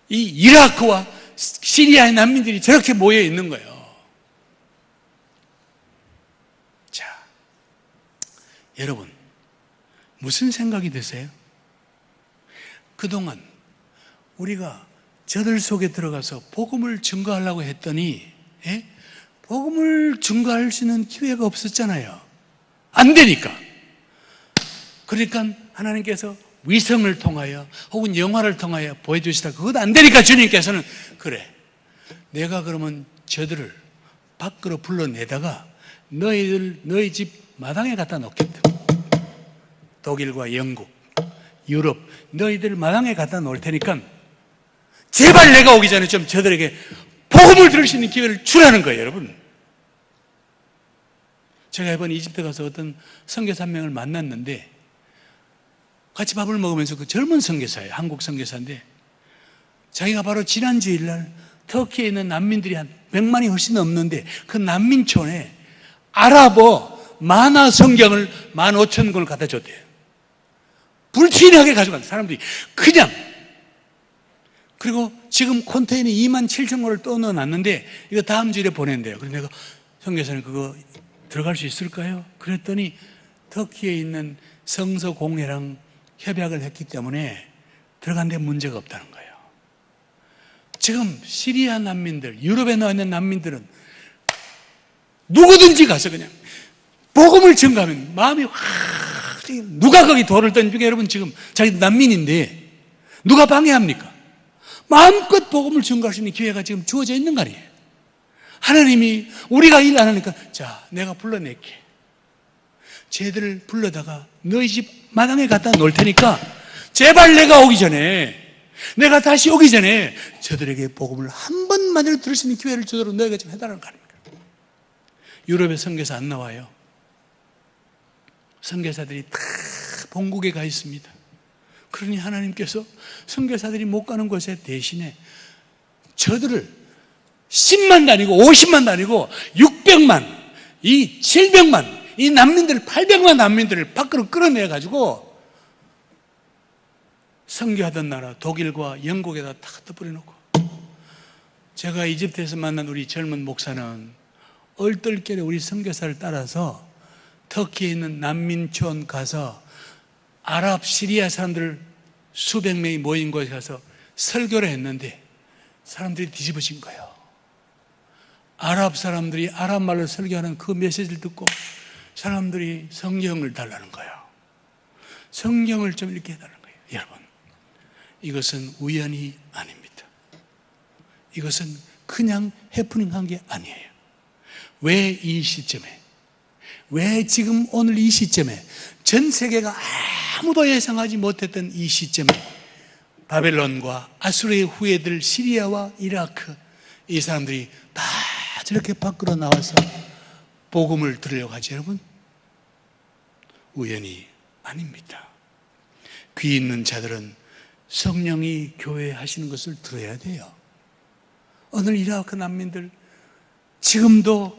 이 이라크와 시리아의 난민들이 저렇게 모여 있는 거예요. 자, 여러분, 무슨 생각이 드세요? 그동안 우리가 저들 속에 들어가서 복음을 증거하려고 했더니, 복음을 증거할 수 있는 기회가 없었잖아요. 안 되니까. 그러니까 하나님께서 위성을 통하여 혹은 영화를 통하여 보여주시다. 그것도 안 되니까 주님께서는, 그래, 내가 그러면 저들을 밖으로 불러내다가 너희 집 마당에 갖다 놓겠다. 독일과 영국, 유럽, 너희들 마당에 갖다 놓을 테니까 제발 내가 오기 전에 좀 저들에게 복음을 들을 수 있는 기회를 주라는 거예요, 여러분. 제가 이번 이집트 가서 어떤 선교사 한 명을 만났는데, 같이 밥을 먹으면서, 그 젊은 선교사예요. 한국 선교사인데, 자기가 바로 지난 주일날 터키에 있는 난민들이 한 100만이 훨씬 넘는데 그 난민촌에 아랍어 만화 성경을 15,000권을 갖다 줬대요. 불티나게 가져간 사람들이 그냥. 그리고 지금 컨테이너 27,000권을 또 넣어놨는데 이거 다음 주일에 보낸대요. 그래서 내가, 선교사님 그거 들어갈 수 있을까요? 그랬더니 터키에 있는 성서공회랑 협약을 했기 때문에 들어간 데 문제가 없다는 거예요. 지금 시리아 난민들, 유럽에 나와 있는 난민들은 누구든지 가서 그냥 복음을 증거하면 마음이 확, 누가 거기 돌을 던지게, 여러분 지금 자기 난민인데 누가 방해합니까? 마음껏 복음을 증거할 수 있는 기회가 지금 주어져 있는 거 아니에요. 하나님이 우리가 일 안 하니까, 자, 내가 불러낼게. 쟤들을 불러다가 너희 집 마당에 갖다 놓을 테니까 제발 내가 오기 전에, 내가 다시 오기 전에 저들에게 복음을 한 번만이라도 들을 수 있는 기회를 주도록 너희가 좀 해달라는 거 아닙니까? 유럽에 선교사 안 나와요. 선교사들이 다 본국에 가 있습니다. 그러니 하나님께서 선교사들이 못 가는 곳에 대신에 저들을 10만 다니고 50만 다니고 600만, 이 700만, 이 난민들 800만 난민들을 밖으로 끌어내가지고 선교하던 나라 독일과 영국에다 다 갖다 뿌려놓고, 제가 이집트에서 만난 우리 젊은 목사는 얼떨결에 우리 선교사를 따라서 터키에 있는 난민촌 가서 아랍 시리아 사람들 수백 명이 모인 곳에 가서 설교를 했는데 사람들이 뒤집어진 거예요. 아랍 사람들이 아랍 말로 설교하는 그 메시지를 듣고 사람들이 성경을 달라는 거예요. 성경을 좀 읽게 해달라는 거예요. 여러분, 이것은 우연이 아닙니다. 이것은 그냥 해프닝한 게 아니에요. 왜 이 시점에, 왜 지금 오늘 이 시점에, 전 세계가 아무도 예상하지 못했던 이 시점에 바벨론과 아수르의 후예들 시리아와 이라크, 이 사람들이 다 저렇게 밖으로 나와서 복음을 들으려고 하지, 여러분? 우연이 아닙니다. 귀 있는 자들은 성령이 교회에 하시는 것을 들어야 돼요. 오늘 이라크 난민들, 지금도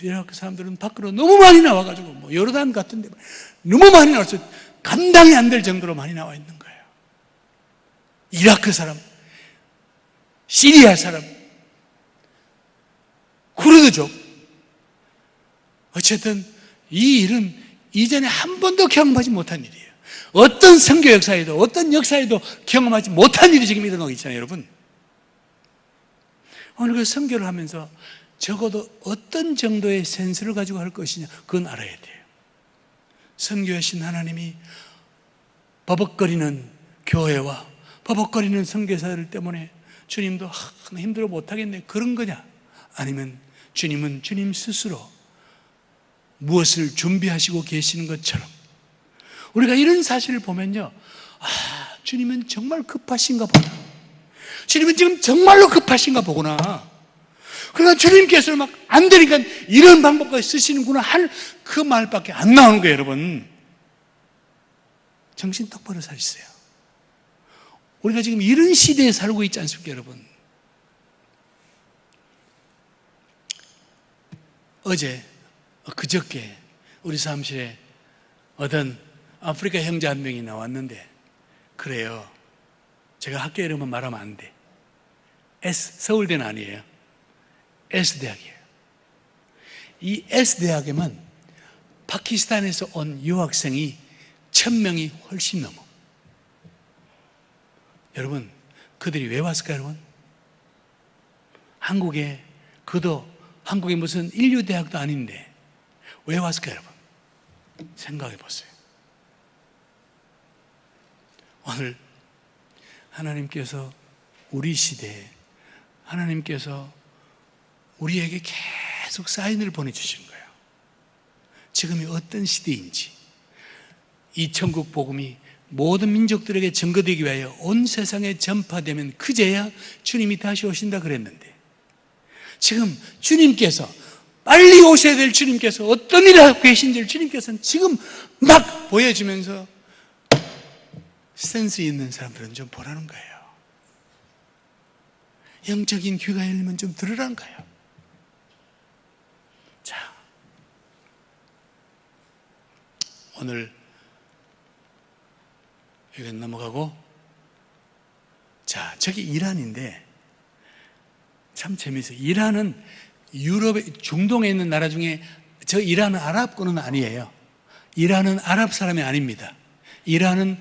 이라크 사람들은 밖으로 너무 많이 나와가지고, 뭐 요르단 같은 데 너무 많이 나와서 감당이 안 될 정도로 많이 나와 있는 거예요. 이라크 사람, 시리아 사람, 쿠르드족, 어쨌든 이 일은 이전에 한 번도 경험하지 못한 일이에요. 어떤 선교 역사에도 어떤 역사에도 경험하지 못한 일이 지금 일어나고 있잖아요, 여러분. 오늘 그 선교를 하면서 적어도 어떤 정도의 센스를 가지고 할 것이냐, 그건 알아야 돼요. 선교하신 하나님이 버벅거리는 교회와 버벅거리는 선교사들 때문에 주님도 힘들어 못하겠네, 그런 거냐? 아니면 주님은 주님 스스로 무엇을 준비하시고 계시는 것처럼 우리가 이런 사실을 보면요, 주님은 정말 급하신가 보나, 주님은 지금 정말로 급하신가 보구나, 그러나 주님께서는 막 안 되니까 이런 방법까지 쓰시는구나 할 그 말밖에 안 나오는 거예요. 여러분, 정신 똑바로 사시세요. 우리가 지금 이런 시대에 살고 있지 않습니까, 여러분? 그저께 우리 사무실에 어떤 아프리카 형제 한 명이 나왔는데, 그래요, 제가 학교 이름은 말하면 안 돼. 서울대는 아니에요. S대학이에요. 이 S대학에만 파키스탄에서 온 유학생이 1000명이 훨씬 넘어. 여러분, 그들이 왜 왔을까요, 여러분? 한국에 무슨 인류대학도 아닌데 왜 왔을까요, 여러분? 생각해 보세요. 오늘 하나님께서 우리 시대에 하나님께서 우리에게 계속 사인을 보내주시는 거예요. 지금이 어떤 시대인지, 이 천국 복음이 모든 민족들에게 증거되기 위하여 온 세상에 전파되면 그제야 주님이 다시 오신다 그랬는데, 지금 주님께서, 빨리 오셔야 될 주님께서 어떤 일을 하고 계신지를 주님께서는 지금 막 보여주면서 센스 있는 사람들은 좀 보라는 거예요. 영적인 귀가 열리면 좀 들으라는 거예요. 자, 오늘 여기 넘어가고, 자, 저기 이란인데 참 재미있어요. 이란은 유럽의 중동에 있는 나라 중에, 저 이란은 아랍권은 아니에요. 이란은 아랍 사람이 아닙니다. 이란은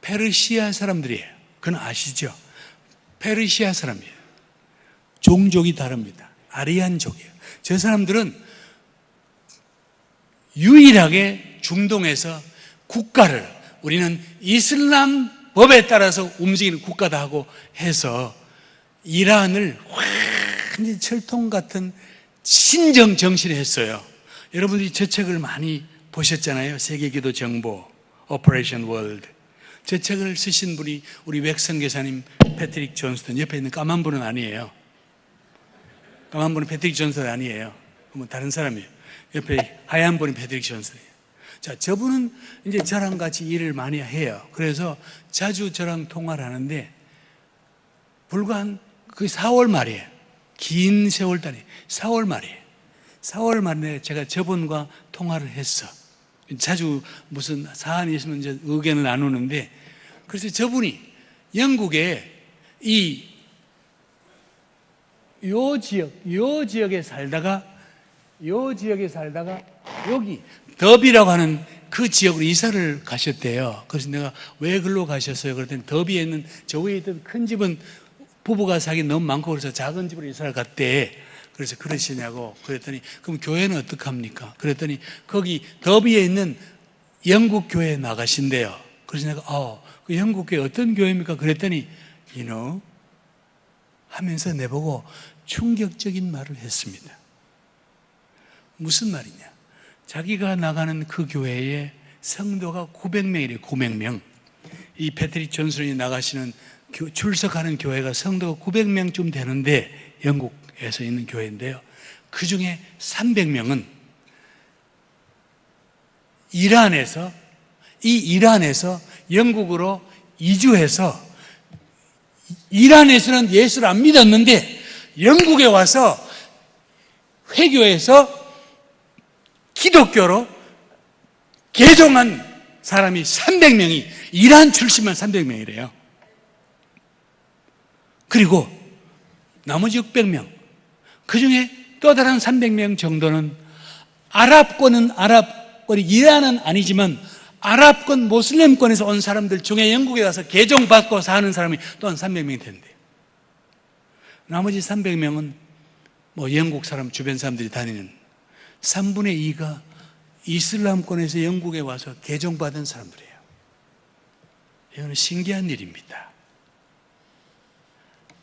페르시아 사람들이에요. 그건 아시죠? 페르시아 사람이에요. 종족이 다릅니다. 아리안족이에요. 저 사람들은 유일하게 중동에서 국가를, 우리는 이슬람 법에 따라서 움직이는 국가다 하고 해서 이란을 완전히 철통 같은 신정 정신을 했어요. 여러분들이 저 책을 많이 보셨잖아요. 세계기도 정보, 오퍼레이션 월드. 저 책을 쓰신 분이 우리 웩선교사님 패트릭 존스턴, 옆에 있는 까만 분은 아니에요. 까만 분은 패트릭 존스턴 아니에요. 그러면 다른 사람이에요. 옆에 하얀 분이 패트릭 존스턴이에요. 자, 저분은 이제 저랑 같이 일을 많이 해요. 그래서 자주 저랑 통화를 하는데, 불과 한 4월 말이에요. 긴 세월 단위, 4월 말이에요. 4월 말에 제가 저분과 통화를 했어. 자주 무슨 사안이 있으면 이제 의견을 나누는데, 그래서 저분이 영국에 요 지역에 살다가 여기 더비라고 하는 그 지역으로 이사를 가셨대요. 그래서 내가 왜 글로 가셨어요? 그랬더니 더비에 있는 저 위에 있던 큰 집은 부부가 살기 너무 많고 그래서 작은 집으로 이사를 갔대. 그래서 그러시냐고 그랬더니, 그럼 교회는 어떡합니까? 그랬더니 거기 더비에 있는 영국 교회에 나가신대요. 그래서 내가 그 영국 교회 어떤 교회입니까? 그랬더니 하면서 내보고 충격적인 말을 했습니다. 무슨 말이냐? 자기가 나가는 그 교회에 성도가 900명이래요. 900명. 이 패트릭 존슨이 나가시는 출석하는 교회가 성도가 900명쯤 되는데, 영국에서 있는 교회인데요, 그 중에 300명은 이란에서 영국으로 이주해서, 이란에서는 예수를 안 믿었는데 영국에 와서 회교에서 기독교로 개종한 사람이 300명이, 이란 출신만 300명이래요. 그리고 나머지 600명, 그 중에 또 다른 300명 정도는 아랍권은 아랍권이 이란은 아니지만 아랍권 모슬렘권에서 온 사람들 중에 영국에 가서 개종받고 사는 사람이 또한 300명이 된대요. 나머지 300명은 뭐 영국 사람, 주변 사람들이 다니는 3분의 2가 이슬람권에서 영국에 와서 개종받은 사람들이에요. 이거는 신기한 일입니다.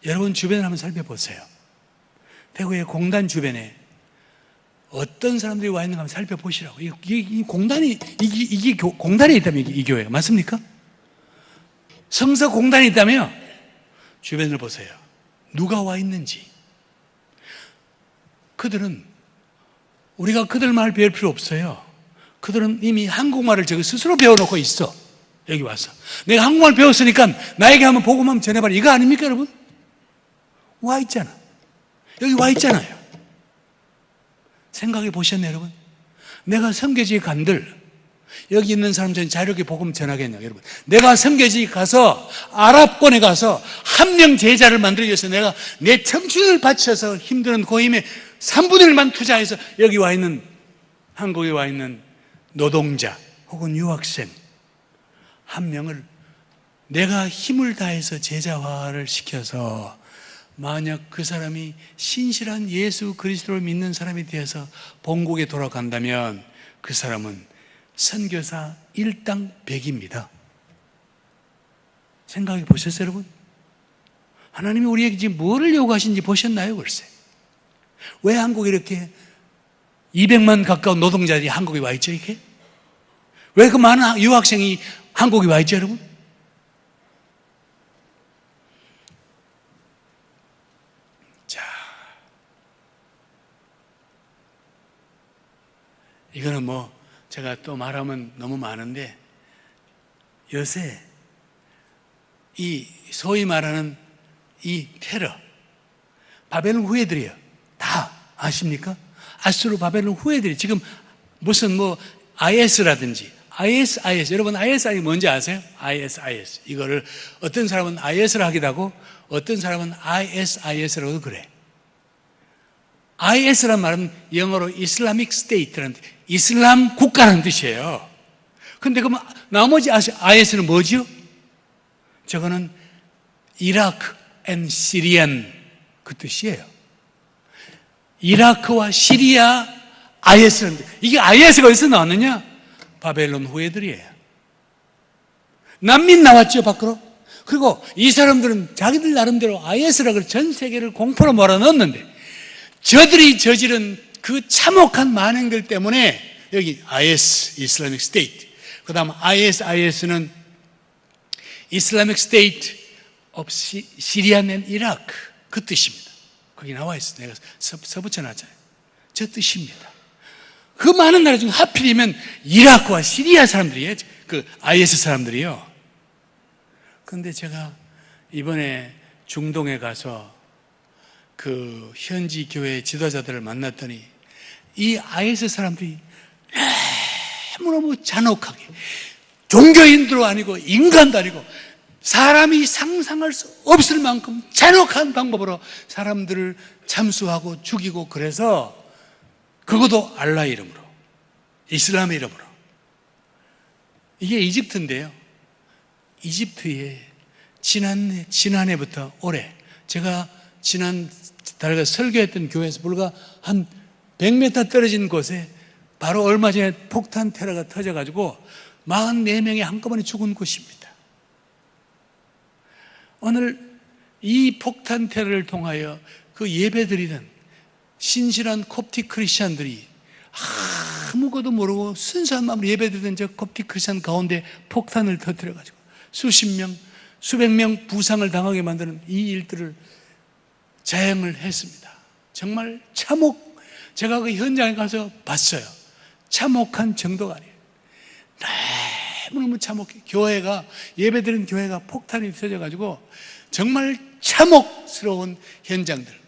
여러분 주변을 한번 살펴보세요. 대구의 공단 주변에 어떤 사람들이 와 있는가 한번 살펴보시라고. 이 공단이, 이게 공단이 있다며, 이 교회가. 맞습니까? 성서 공단이 있다며? 주변을 보세요. 누가 와 있는지. 그들은, 우리가 그들 말 배울 필요 없어요. 그들은 이미 한국말을 저기 스스로 배워놓고 있어. 여기 와서. 내가 한국말 배웠으니까 나에게 한번 복음만 전해봐라. 이거 아닙니까, 여러분? 와 있잖아. 여기 와 있잖아요. 생각해 보셨네요, 여러분? 내가 선교지에 간들, 여기 있는 사람들은 자유롭게 복음 전하겠냐, 여러분? 내가 선교지 가서, 아랍권에 가서, 한 명 제자를 만들기 위해서 내가 내 청춘을 바쳐서 힘드는 고임에 3분의 1만 투자해서 여기 와 있는, 한국에 와 있는 노동자 혹은 유학생 한 명을 내가 힘을 다해서 제자화를 시켜서 만약 그 사람이 신실한 예수 그리스도를 믿는 사람이 되어서 본국에 돌아간다면 그 사람은 선교사 일당 100입니다. 생각해 보셨어요, 여러분? 하나님이 우리에게 지금 뭐를 요구하신지 보셨나요, 글쎄? 왜 한국에 이렇게 200만 가까운 노동자들이 한국에 와 있죠, 이게? 왜 그 많은 유학생이 한국에 와 있죠, 여러분? 자, 이거는 뭐 제가 또 말하면 너무 많은데 요새 이 소위 말하는 이 테러, 바벨론 후예들이에요. 다 아십니까? 아수르 바벨론 후예들이 지금 무슨 뭐 IS라든지 ISIS, 여러분 ISI 뭔지 아세요? ISIS. 이거를 어떤 사람은 IS를 하기도 하고 어떤 사람은 ISIS라고도 그래. IS란 말은 영어로 Islamic State라는 이슬람 국가라는 뜻이에요. 근데 그럼 나머지 IS는 뭐죠? 저거는 이라크 앤 시리안 그 뜻이에요. 이라크와 시리아 IS라는 뜻. 이게 IS가 어디서 나왔느냐? 바벨론 후예들이에요. 난민 나왔죠, 밖으로. 그리고 이 사람들은 자기들 나름대로 IS라고 전 세계를 공포로 몰아넣었는데 저들이 저지른 그 참혹한 만행들 때문에 여기 IS, Islamic State, 그 다음 ISIS는 Islamic State of Syrian and Iraq 그 뜻입니다. 거기 나와 있어요. 내가 써붙여놨잖아요. 저 뜻입니다. 그 많은 나라 중에 하필이면 이라크와 시리아 사람들이에요. 그 IS 사람들이요. 그런데 제가 이번에 중동에 가서 그 현지 교회 지도자들을 만났더니 이 IS 사람들이 너무너무 잔혹하게 종교인도 아니고 인간도 아니고 사람이 상상할 수 없을 만큼 잔혹한 방법으로 사람들을 참수하고 죽이고 그래서 그것도 알라의 이름으로, 이슬람의 이름으로. 이게 이집트인데요. 이집트에 지난해부터 올해 제가 지난 달에 설교했던 교회에서 불과 한 100m 떨어진 곳에 바로 얼마 전에 폭탄 테러가 터져가지고 44명이 한꺼번에 죽은 곳입니다. 오늘 이 폭탄 테러를 통하여 그 예배드리던 신실한 콥틱 크리스찬들이 아무것도 모르고 순수한 마음으로 예배드리던 저 콥틱 크리스찬 가운데 폭탄을 터뜨려가지고 수십 명, 수백 명 부상을 당하게 만드는 이 일들을 자행을 했습니다. 정말 제가 그 현장에 가서 봤어요. 참혹한 정도가 아니에요. 너무너무 참혹해. 예배드리는 교회가 폭탄이 터져가지고 정말 참혹스러운 현장들.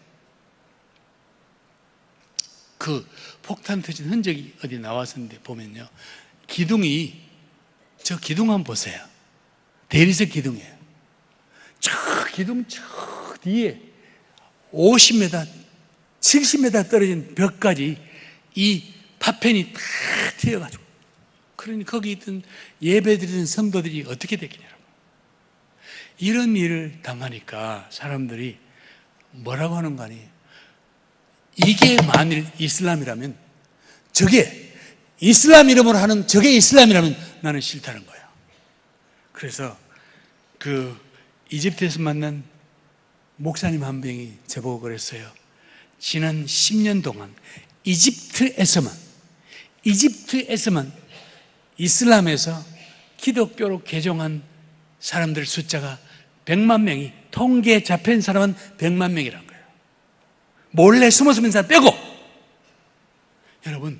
그 폭탄 터진 흔적이 어디 나왔었는데 보면요. 저 기둥 한번 보세요. 대리석 기둥이에요. 저 기둥 저 뒤에 50m, 70m 떨어진 벽까지 이 파편이 탁 튀어가지고. 그러니 거기 있던 예배드리는 성도들이 어떻게 됐겠냐고. 이런 일을 당하니까 사람들이 뭐라고 하는 거 아니에요? 이게 만일 이슬람이라면, 저게 이슬람 이름으로 하는 저게 이슬람이라면 나는 싫다는 거예요. 그래서 그 이집트에서 만난 목사님 한 명이 저보고 그랬어요. 지난 10년 동안 이집트에서만 이슬람에서 기독교로 개종한 사람들 숫자가 100만 명이, 통계에 잡힌 사람은 100만 명이라는 거예요. 몰래 숨어서 있는 사람 빼고. 여러분,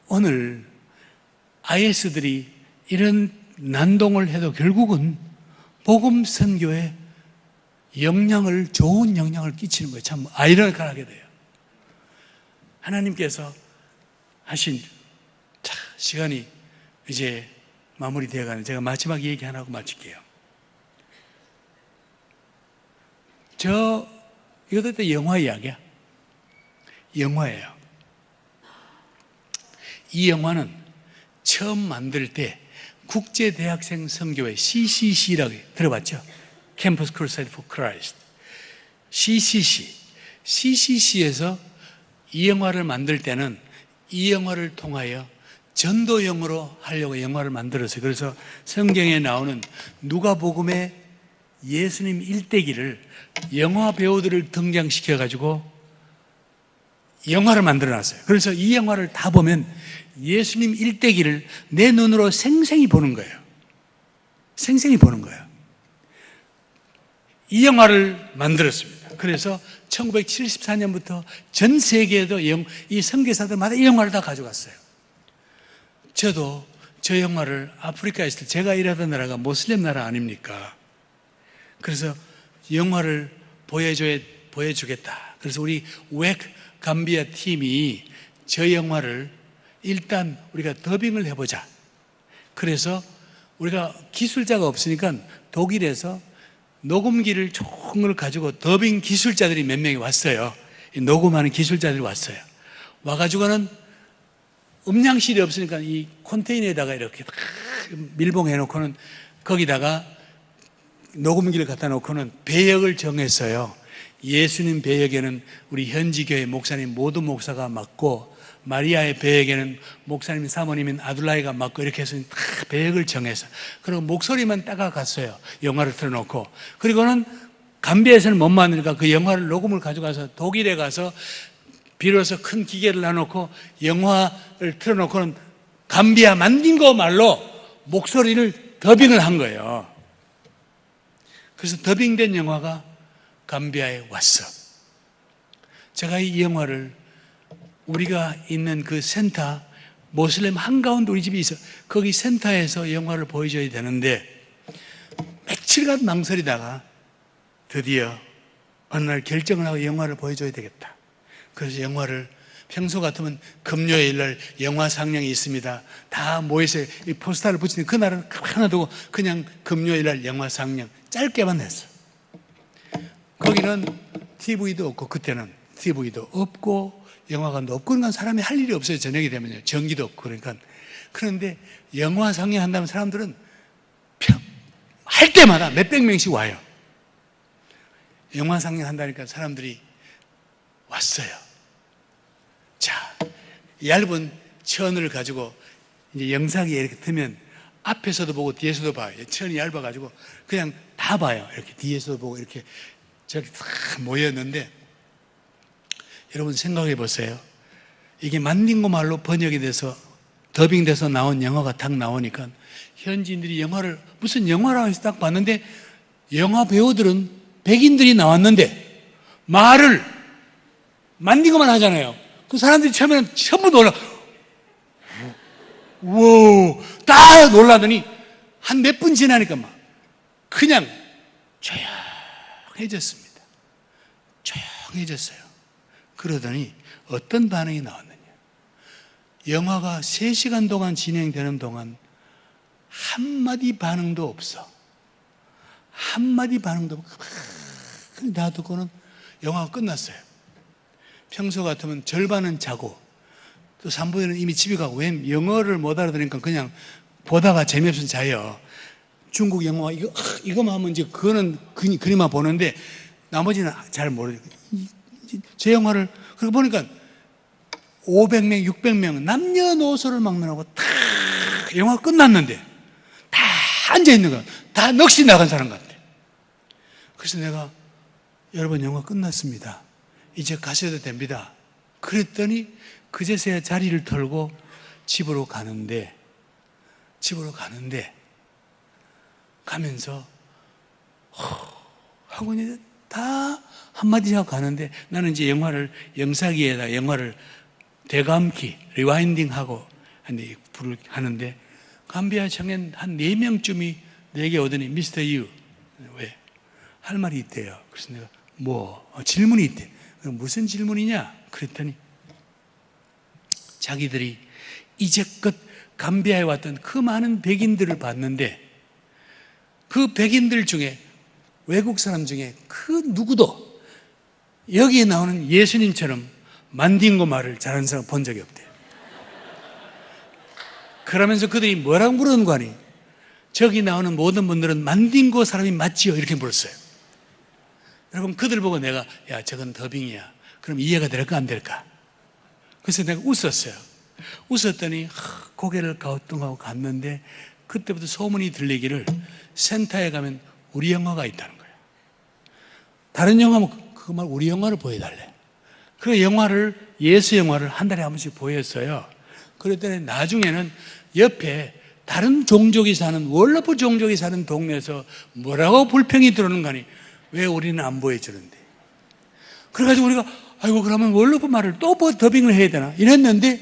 오늘 IS들이 이런 난동을 해도 결국은 복음 선교에 좋은 영향을 끼치는 거예요. 참 아이러니컬하게 돼요. 하나님께서 하신, 자, 시간이 이제 마무리되어 가는, 제가 마지막 얘기 하나 하고 마칠게요. 이것도 또 영화 이야기야. 영화예요. 이 영화는 처음 만들 때 국제대학생 선교회 CCC라고 들어봤죠? Campus Crusade for Christ. CCC에서 이 영화를 만들 때는 이 영화를 통하여 전도용으로 하려고 영화를 만들었어요. 그래서 성경에 나오는 누가복음의 예수님 일대기를 영화 배우들을 등장시켜가지고 영화를 만들어놨어요. 그래서 이 영화를 다 보면 예수님 일대기를 내 눈으로 생생히 보는 거예요. 생생히 보는 거예요. 이 영화를 만들었습니다. 그래서 1974년부터 전 세계에도 이 선교사들마다 이 영화를 다 가져갔어요. 저도 저 영화를 아프리카에 있을 때, 제가 일하던 나라가 모슬렘 나라 아닙니까? 그래서 영화를 보여주겠다. 그래서 우리 웩 감비아 팀이 저 영화를 일단 우리가 더빙을 해보자. 그래서 우리가 기술자가 없으니까 독일에서 녹음기를 좋은 걸 가지고 더빙 기술자들이 몇 명이 왔어요. 녹음하는 기술자들이 왔어요. 와가지고는 음량실이 없으니까 이 컨테이너에다가 이렇게 밀봉해 놓고는 거기다가 녹음기를 갖다 놓고는 배역을 정했어요. 예수님 배역에는 우리 현지교회 목사님 모두 목사가 맡고, 마리아의 배역에는 목사님 사모님인 아둘라이가 맡고, 이렇게 해서 다 배역을 정해서, 그리고 목소리만 따라갔어요. 영화를 틀어놓고. 그리고는 감비에서는 못 만드니까 그 영화를 녹음을 가져가서 독일에 가서 비로소 큰 기계를 놔놓고 영화를 틀어놓고는 감비아 만딩고 말로 목소리를 더빙을 한 거예요. 그래서 더빙된 영화가 감비아에 왔어. 제가 이 영화를 우리가 있는 그 센터, 모슬렘 한가운데 우리 집이 있어. 거기 센터에서 영화를 보여줘야 되는데 며칠간 망설이다가 드디어 어느 날 결정을 하고 영화를 보여줘야 되겠다. 그래서 영화를, 평소 같으면 금요일 날 영화 상영이 있습니다. 다 모여서 이 포스터를 붙이는 그날은 하나 두고 그냥 금요일 날 영화 상영 짧게만 했어. 거기는 TV도 없고, 그때는 TV도 없고 영화관도 없고, 그러니까 사람이 할 일이 없어요. 저녁이 되면요. 전기도 없고. 그러니까. 그런데 영화 상영한다면 사람들은 할 때마다 몇백 명씩 와요. 영화 상영한다니까 사람들이 왔어요. 자, 얇은 천을 가지고 이제 영상이 이렇게 뜨면 앞에서도 보고 뒤에서도 봐요. 천이 얇아가지고 그냥 다 봐요. 이렇게 뒤에서도 보고 이렇게 저렇게 다 모였는데, 여러분 생각해 보세요. 이게 만딩고 말로 번역이 돼서 더빙돼서 나온 영화가 딱 나오니까 현지인들이 영화를, 무슨 영화라고 해서 딱 봤는데 영화 배우들은 백인들이 나왔는데 말을 만딩고만 하잖아요. 그 사람들이 처음에는 전부 놀라, 우와, 딱 놀라더니 한 몇 분 지나니까 막 그냥 조용해졌습니다. 조용해졌어요. 그러더니 어떤 반응이 나왔느냐. 영화가 3시간 동안 진행되는 동안 한마디 반응도 없어. 한마디 반응도 없고, 놔두고는 영화가 끝났어요. 평소 같으면 절반은 자고 또 산부인은 이미 집에 가고, 왜 영어를 못 알아들으니까 그냥 보다가 재미없으면 자요. 중국 영화, 이거만 하면 이제 그거는 그림만 보는데 나머지는 잘 모르죠. 제 영화를, 그러고 보니까 500명, 600명 남녀노소를 막론하고 다 영화 끝났는데 다 앉아있는 거야. 다 넋이 나간 사람 같아. 그래서 내가 여러분 영화 끝났습니다. 이제 가셔도 됩니다. 그랬더니 그제서야 자리를 털고 집으로 가는데 가면서 하고 이제 다 한마디 하고 가는데 나는 이제 영상기에다 영화를 되감기, 리와인딩하고 불을 하는데 감비아 청년 한 4명쯤이 내게 오더니 미스터 유, 왜? 할 말이 있대요. 그래서 내가 질문이 있대. 무슨 질문이냐? 그랬더니 자기들이 이제껏 감비아에 왔던 그 많은 백인들을 봤는데 그 백인들 중에 외국 사람 중에 그 누구도 여기에 나오는 예수님처럼 만딩고 말을 잘하는 사람 본 적이 없대요. 그러면서 그들이 뭐라고 물은 거 아니? 저기 나오는 모든 분들은 만딩고 사람이 맞지요? 이렇게 물었어요. 여러분 그들 보고 내가 야 저건 더빙이야. 그럼 이해가 될까 안 될까? 그래서 내가 웃었어요. 웃었더니 고개를 갸우뚱하고 갔는데 그때부터 소문이 들리기를 센터에 가면 우리 영화가 있다는 거예요. 다른 영화면 그거 말고 우리 영화를 보여달래. 그 영화를, 예수 영화를 한 달에 한 번씩 보였어요. 그랬더니 나중에는 옆에 다른 종족이 사는, 월러프 종족이 사는 동네에서 뭐라고 불평이 들어오는 거니 왜 우리는 안 보여주는데. 그래가지고 우리가 아이고 그러면 월러프 말을 또 더빙을 해야 되나 이랬는데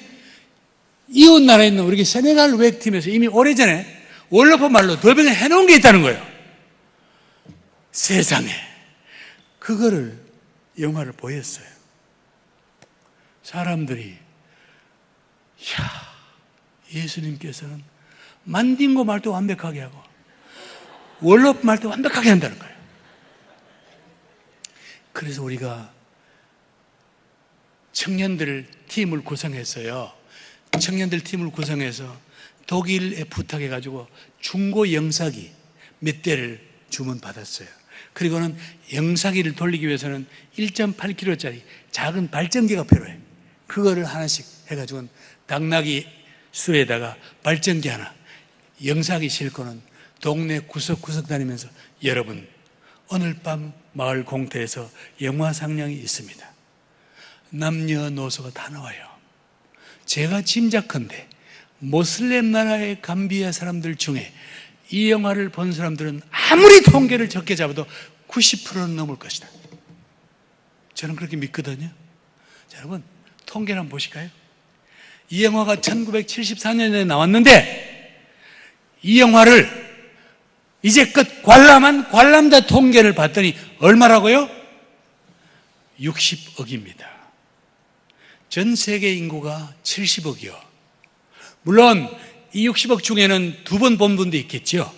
이웃 나라에 있는 우리 세네갈 외국팀에서 이미 오래전에 월러프 말로 더빙을 해놓은 게 있다는 거예요. 세상에. 그거를 영화를 보였어요. 사람들이 예수님께서는 만딩고 말도 완벽하게 하고 월러프 말도 완벽하게 한다는 거예요. 그래서 우리가 청년들 팀을 구성했어요. 청년들 팀을 구성해서 독일에 부탁해가지고 중고 영사기 몇 대를 주문받았어요. 그리고는 영사기를 돌리기 위해서는 1.8kg짜리 작은 발전기가 필요해. 그거를 하나씩 해가지고는 당나귀 수에다가 발전기 하나, 영사기 싣고는 동네 구석구석 다니면서 여러분 오늘 밤 마을 공터에서 영화 상영이 있습니다. 남녀노소가 다 나와요. 제가 짐작컨대 모슬렘 나라의 감비아 사람들 중에 이 영화를 본 사람들은 아무리 통계를 적게 잡아도 90%는 넘을 것이다. 저는 그렇게 믿거든요. 자, 여러분 통계를 한번 보실까요? 이 영화가 1974년에 나왔는데 이 영화를 이제껏 관람한 관람자 통계를 봤더니 얼마라고요? 60억입니다. 전 세계 인구가 70억이요. 물론 이 60억 중에는 2번 본 분도 있겠죠.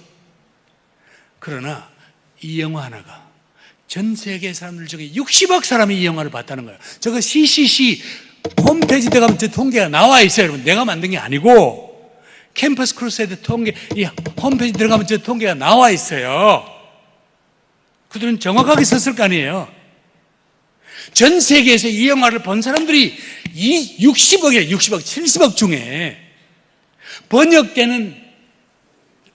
그러나 이 영화 하나가 전 세계 사람들 중에 60억 사람이 이 영화를 봤다는 거예요. 저거 CCC 홈페이지 들어가면 저 통계가 나와 있어요. 여러분 내가 만든 게 아니고 캠퍼스 크루세이드 통계 이 홈페이지 들어가면 저 통계가 나와 있어요. 그들은 정확하게 썼을 거 아니에요. 전 세계에서 이 영화를 본 사람들이 이 60억이에요. 60억, 70억 중에 번역되는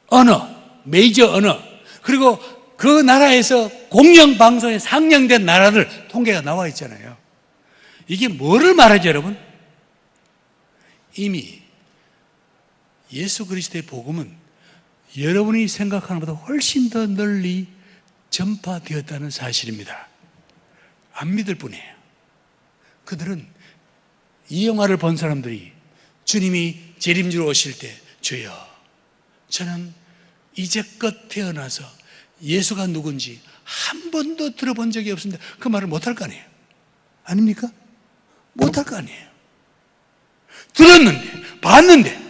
언어, 메이저 언어, 그리고 그 나라에서 공영방송에 상영된 나라들 통계가 나와 있잖아요. 이게 뭐를 말하죠, 여러분? 이미 예수 그리스도의 복음은 여러분이 생각하는 것보다 훨씬 더 널리 전파되었다는 사실입니다. 안 믿을 뿐이에요. 그들은 이 영화를 본 사람들이 주님이 재림주로 오실 때 주여 저는 이제껏 태어나서 예수가 누군지 한 번도 들어본 적이 없습니다. 그 말을 못할 거 아니에요. 아닙니까? 못할 거 아니에요. 들었는데 봤는데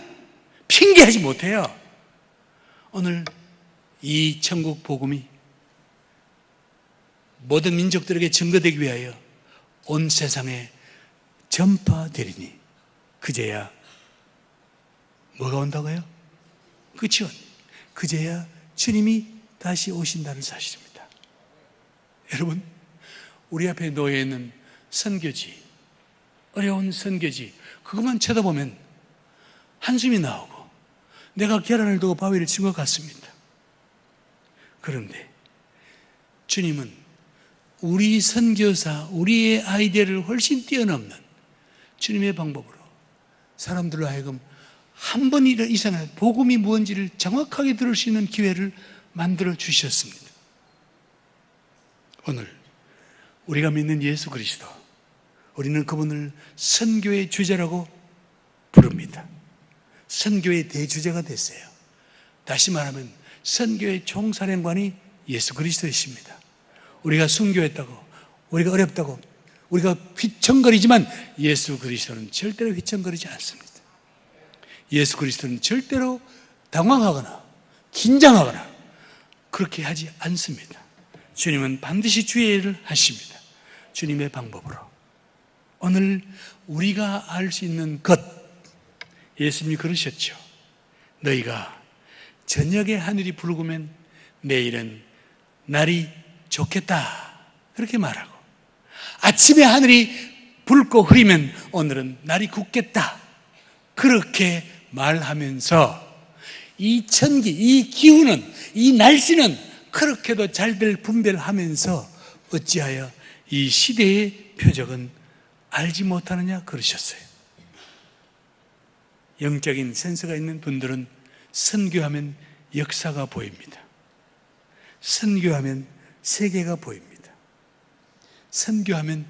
핑계하지 못해요. 오늘 이 천국 복음이 모든 민족들에게 증거되기 위하여 온 세상에 전파되리니 그제야 뭐가 온다고요? 끝이 온. 그제야 주님이 다시 오신다는 사실입니다. 여러분, 우리 앞에 놓여 있는 선교지, 어려운 선교지, 그것만 쳐다보면 한숨이 나오고 내가 계란을 두고 바위를 친 것 같습니다. 그런데 주님은 우리 선교사, 우리의 아이디어를 훨씬 뛰어넘는 주님의 방법으로 사람들로 하여금 한 번 이상의 복음이 무엇인지를 정확하게 들을 수 있는 기회를 만들어 주셨습니다. 오늘 우리가 믿는 예수 그리스도, 우리는 그분을 선교의 주제라고 부릅니다. 선교의 대주제가 됐어요. 다시 말하면 선교의 총사령관이 예수 그리스도이십니다. 우리가 순교했다고, 우리가 어렵다고, 우리가 휘청거리지만 예수 그리스도는 절대로 휘청거리지 않습니다. 예수 그리스도는 절대로 당황하거나 긴장하거나 그렇게 하지 않습니다. 주님은 반드시 주의 일을 하십니다. 주님의 방법으로. 오늘 우리가 알 수 있는 것, 예수님이 그러셨죠. 너희가 저녁에 하늘이 붉으면 내일은 날이 좋겠다, 그렇게 말하고, 아침에 하늘이 붉고 흐리면 오늘은 날이 굳겠다, 그렇게 말하면서 이 천기, 이 기후는, 이 날씨는 그렇게도 잘들 분별하면서 어찌하여 이 시대의 표적은 알지 못하느냐 그러셨어요. 영적인 센스가 있는 분들은 선교하면 역사가 보입니다. 선교하면 세계가 보입니다. 선교하면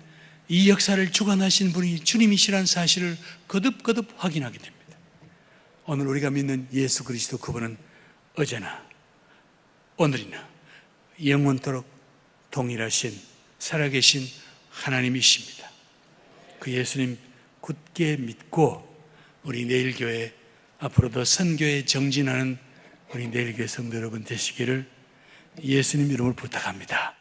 이 역사를 주관하신 분이 주님이시라는 사실을 거듭거듭 확인하게 됩니다. 오늘 우리가 믿는 예수 그리스도, 그분은 어제나 오늘이나 영원토록 동일하신 살아계신 하나님이십니다. 그 예수님 굳게 믿고 우리 내일교회, 앞으로도 선교에 정진하는 우리 내일교회 성도 여러분 되시기를 예수님 이름으로 부탁합니다.